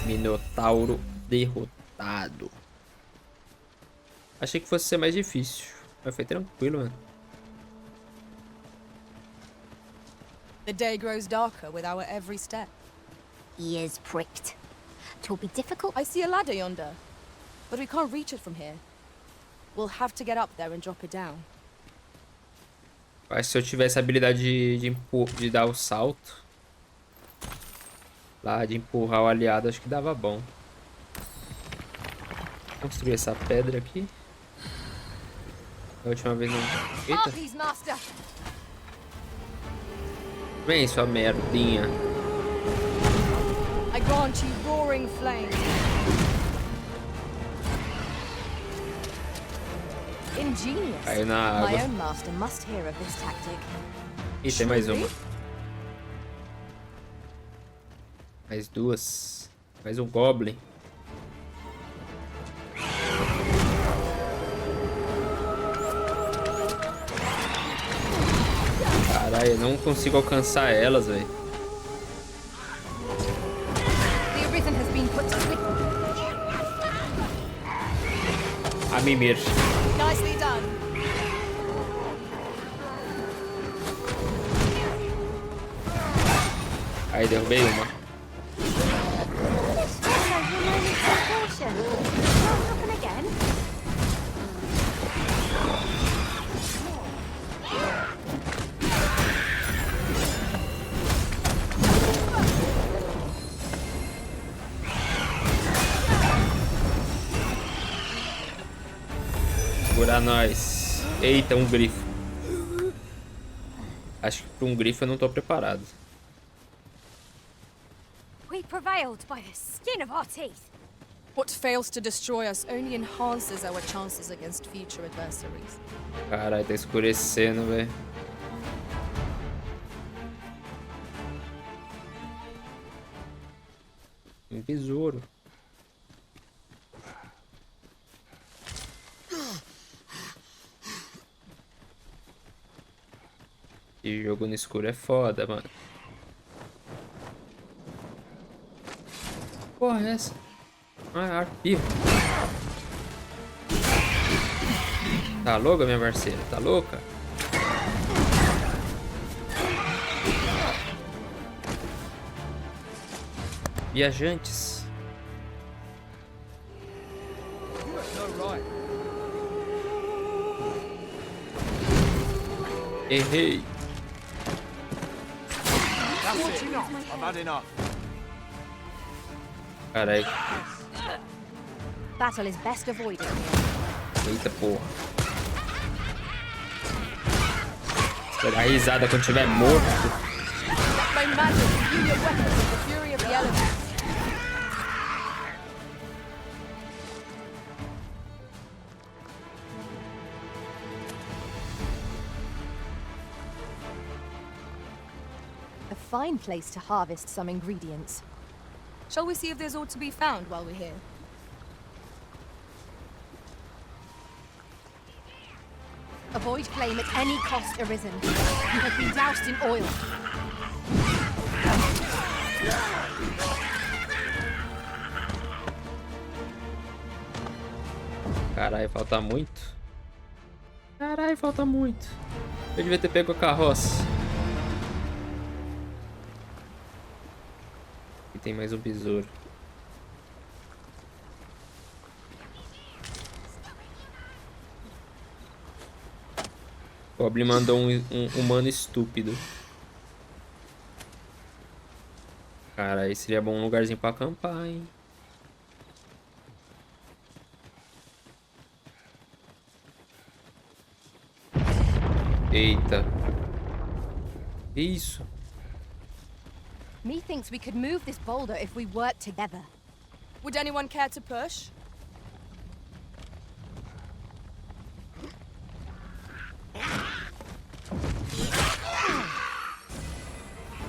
Minotauro derrotado. Achei que fosse ser mais difícil, mas foi tranquilo, mano. The day grows darker with our every step. Ears pricked. It will be difficult. I see a ladder yonder, but we can't reach it from here. We'll have to get up there and drop it down. Mas se eu tivesse a habilidade de dar o salto lá, de empurrar o aliado, acho que dava bom. Vou construir essa pedra aqui. Da última vez não... Eita! Vem, sua merdinha. I grant you roaring flame. Ingenious. Caiu na água. My own master must hear of this tactic. Ih, tem mais uma. Mais duas. Mais um Goblin. Caralho, eu não consigo alcançar elas, velho. A mimir. Nicely done. Aí, derrubei uma. Segurar nós. Eita, um grifo. Acho que para um grifo eu não tô preparado. We prevailed by the skin of our teeth. What fails to destroy us only enhances our chances against future adversaries. Caralho, tá escurecendo, velho. Um besouro. E jogo no escuro é foda, mano. Porra, é essa? Ah, arpio. Tá louca, minha parceira? Tá louca? Viajantes. Errei. Caralho. Battle is best avoided. Eita porra. Vai dar risada quando estiver morto. My magic, you your weapons of the fury of the elements. A fine place to harvest some ingredients. Shall we see if there's aught to be found while we're here? Avoid flame at any cost, Arisen. You have been doused in oil. Caralho, falta muito. Caralho, falta muito. Eu devia ter pego a carroça. Aqui tem mais um besouro. O Goblin mandou um humano estúpido. Cara, aí seria bom um lugarzinho pra acampar, hein? Eita. Que isso? Methinks we could move this boulder if we work together. Would anyone care to push?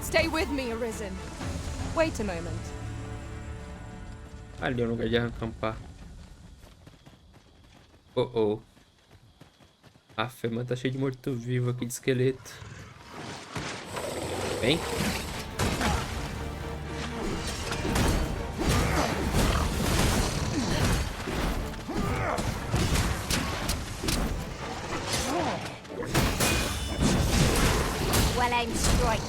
Stay with me, Arisen. Wait a moment. Ali é o lugar de acampar. Oh. A fema tá cheia de morto-vivo aqui, de esqueleto. Vem. Well-aimed strike.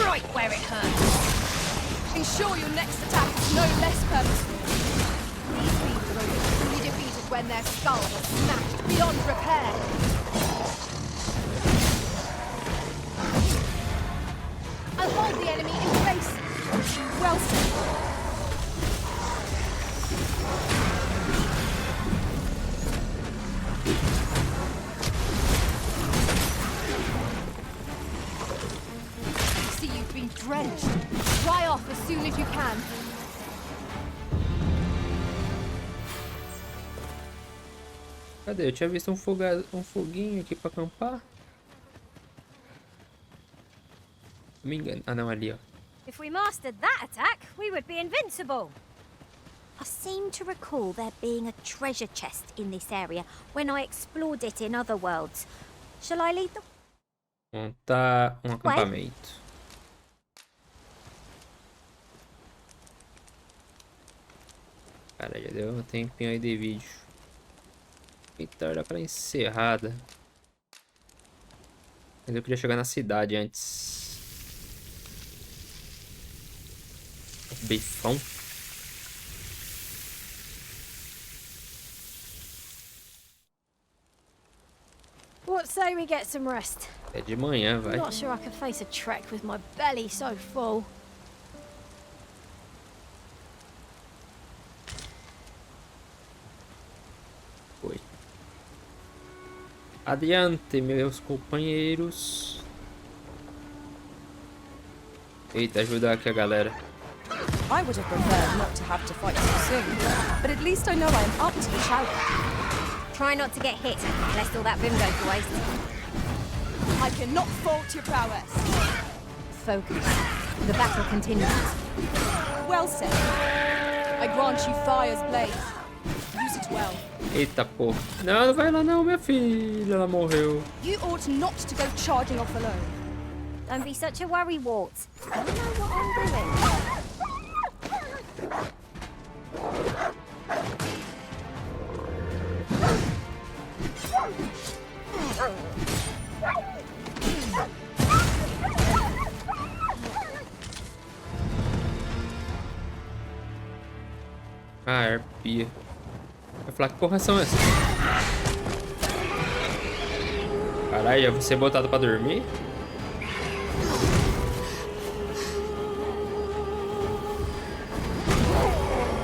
Right where it hurts. Ensure your next attack is no less purposeful. These beings will only be defeated when their skulls are smashed beyond repair. I'll hold the enemy in place. Well said. See, you've been drenched. Dry off as soon as you can. Cadê? Eu tinha visto um foguinho aqui pra acampar. Não me engano. Ah, não, ali, ó. If we mastered that attack, we would be invincible. I seem to recall there being a treasure chest in this area when I explored it in other worlds. Shall I lead the... Montar um acampamento. Cara, já deu um tempinho aí de vídeo. Enfrentar dá pra encerrada. Mas eu queria chegar na cidade antes. Bifão. What say we get some rest? É de manhã, vai. I'm not sure I can face a trek with my belly so full. Foi. Adiante, meus companheiros. Eita, ajudar aqui a galera. I would have preferred not to have to fight so soon, but at least I know I am up to the challenge. Try not to get hit, lest all that vim goes to waste. I cannot fault your prowess. Focus. The battle continues. Well said. I grant you fire's blaze. Use it well. Eita, pô. Não, não vai lá não, minha filha. Ela morreu. You ought not to go charging off alone. Don't be such a worrywart. I know what I'm doing. Ah, arpia. Vai falar que porra são essas? Caralho, já vou ser botado pra dormir?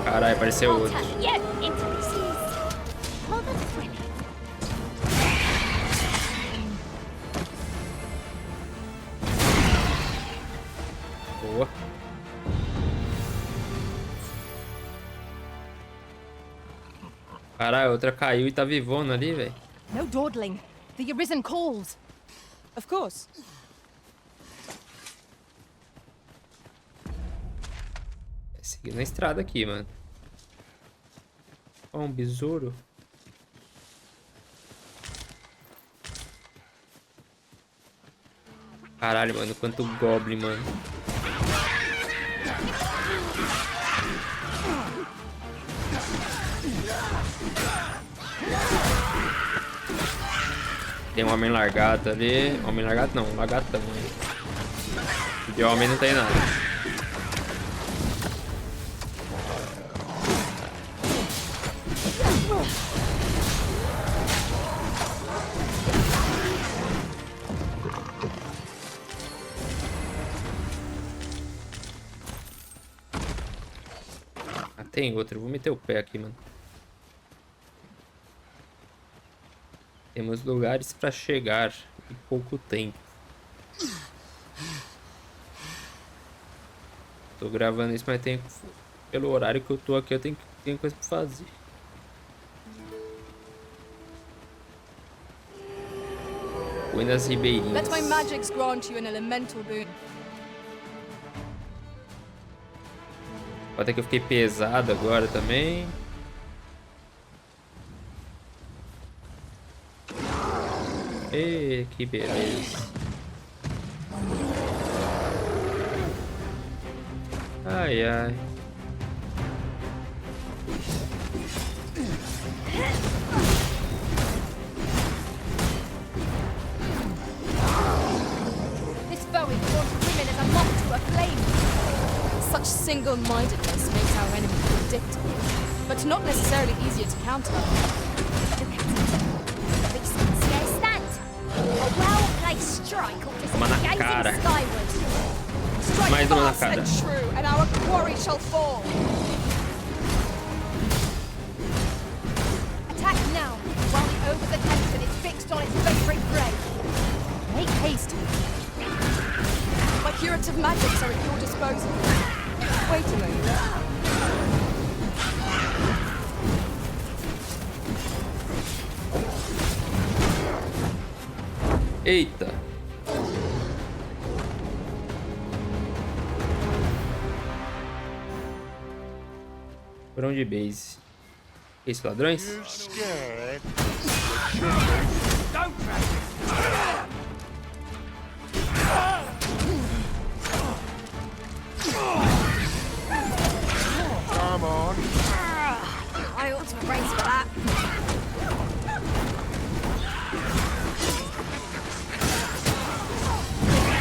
Caralho, apareceu outro. Caralho, a outra caiu e tá vivona ali, velho. No dawdling. The Arisen calls. Of course. Seguindo a estrada aqui, mano. Ó, um besouro. Caralho, mano, quanto goblin, mano. Tem um homem largato ali. Homem largato não, um lagartão aí. De homem não tem nada. Ah, tem outro. Eu vou meter o pé aqui, mano. Temos lugares pra chegar em pouco tempo. Tô gravando isso, mas tem, pelo horário que eu tô aqui, eu tenho coisa pra fazer. Ruínas ribeirinhas. Let my magics grant you an elemental boon. Até que eu fiquei pesado agora também. Que beleza. Ai, ai. This foe is born women as a moth to a flame. Such single-mindedness makes our enemy predictable, but not necessarily easier to counter. A well-placed strike ought to send gazing skyward. Strike Mais uma na fast cara. and true, and our quarry shall fall. Attack now, while the ogre's attention is fixed on its favourite prey. Make haste. My curative magics are at your disposal. Wait a moment. Eita. Porão de base. Esses ladrões? Come on. I ought to brace for that.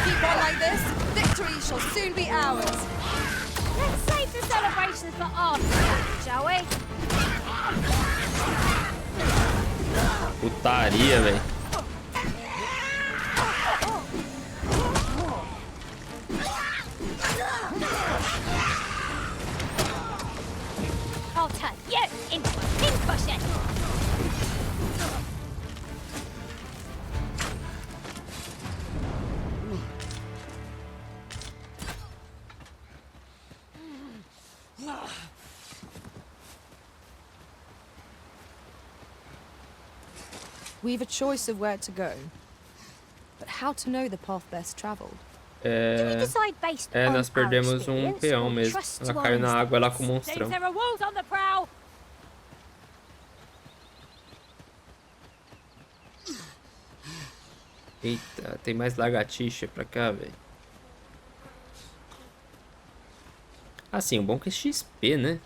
Keep on like this, victory shall soon be ours. Let's save the celebrations for after, shall we? Putaria, velho. I'll turn you into a pincushion. We've a choice of where to go, but how to know the path best traveled? Nós perdemos um peão mesmo. Ela caiu na água lá com o monstrão. There are wolves on the prowl. Eita, tem mais lagartixa pra cá, velho. Assim, o bom é que é XP, né?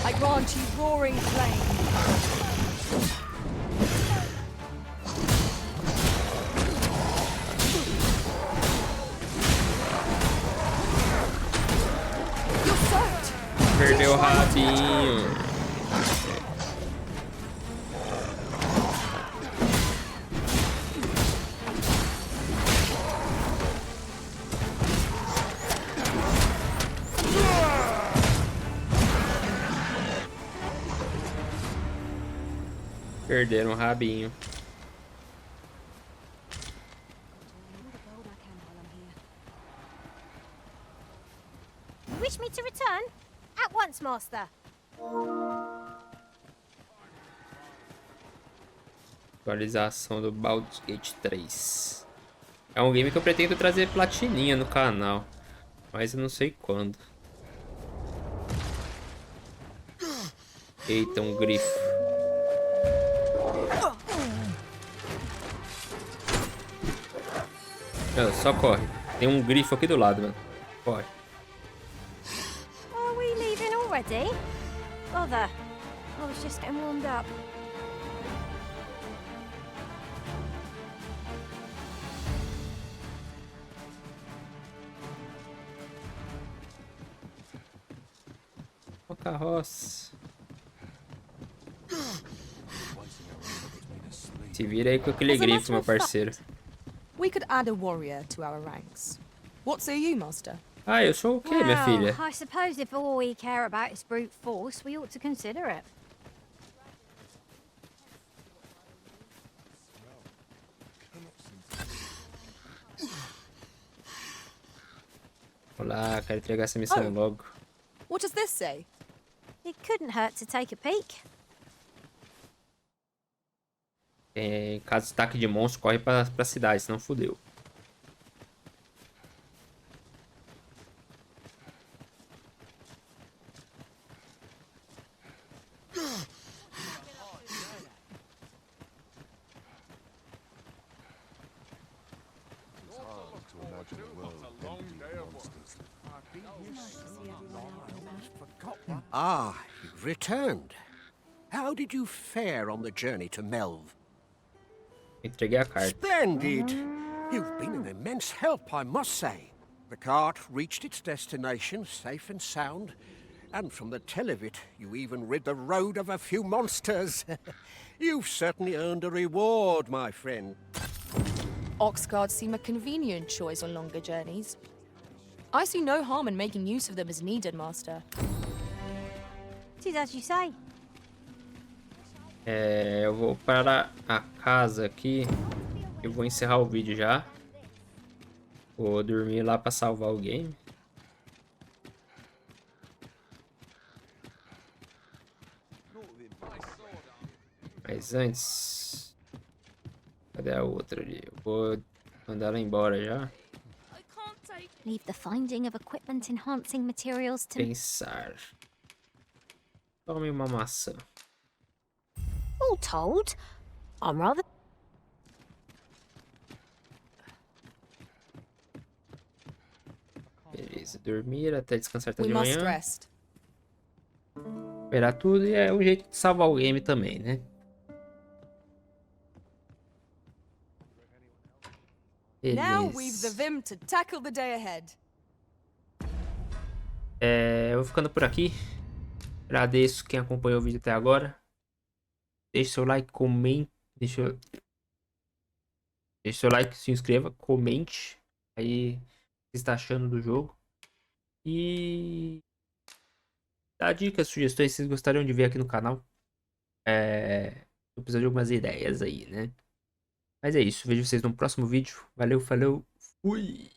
I grant you roaring flame. Perdeu o rabinho. Perderam o rabinho. Wish wish me to return? At once, master. Atualização do Baldur's Gate 3. É um game que eu pretendo trazer platininha no canal, mas eu não sei quando. Eita, um grifo. Não, só corre. Tem um grifo aqui do lado, mano. Corre. Are we leaving already? Bother. I was just getting warmed up. Uma carroça. Se vira aí com aquele grifo, meu parceiro. We could add a warrior to our ranks. What say you, master? Ah, eu sou o quê, minha filha? I suppose if all we care about is brute force, we ought to consider it. Olá, quero entregar essa missão logo. What does this say? It couldn't hurt to take a peek. Caso de ataque de monstro, corre pra cidade, senão fudeu. Ah, you've returned. How did you fare on the journey to Melve? Entreguei a carta. Splendid! You've been an immense help, I must say. The cart reached its destination safe and sound, and from the tell of it, you even rid the road of a few monsters. You've certainly earned a reward, my friend. Oxguards seem a convenient choice on longer journeys. I see no harm in making use of them as needed, master. It is as you say. Eu vou para a casa aqui. Eu vou encerrar o vídeo já. Vou dormir lá para salvar o game. Mas antes... Cadê a outra ali? Eu vou mandar ela embora já. Leave the finding of equipment enhancing materials to... Pensar. Tome uma maçã. All told, I'm rather... Beleza, dormir até descansar até We de must manhã. rest. Esperar tudo e é um jeito de salvar o game também, né? Now we've the vim to tackle the day ahead. Eu vou ficando por aqui. Agradeço quem acompanhou o vídeo até agora. Deixe seu like, comente. Deixe seu like, se inscreva, comente aí o que está achando do jogo. E dá dicas, sugestões que vocês gostariam de ver aqui no canal. Eu preciso de algumas ideias aí, né? Mas é isso, vejo vocês no próximo vídeo. Valeu, falou, fui!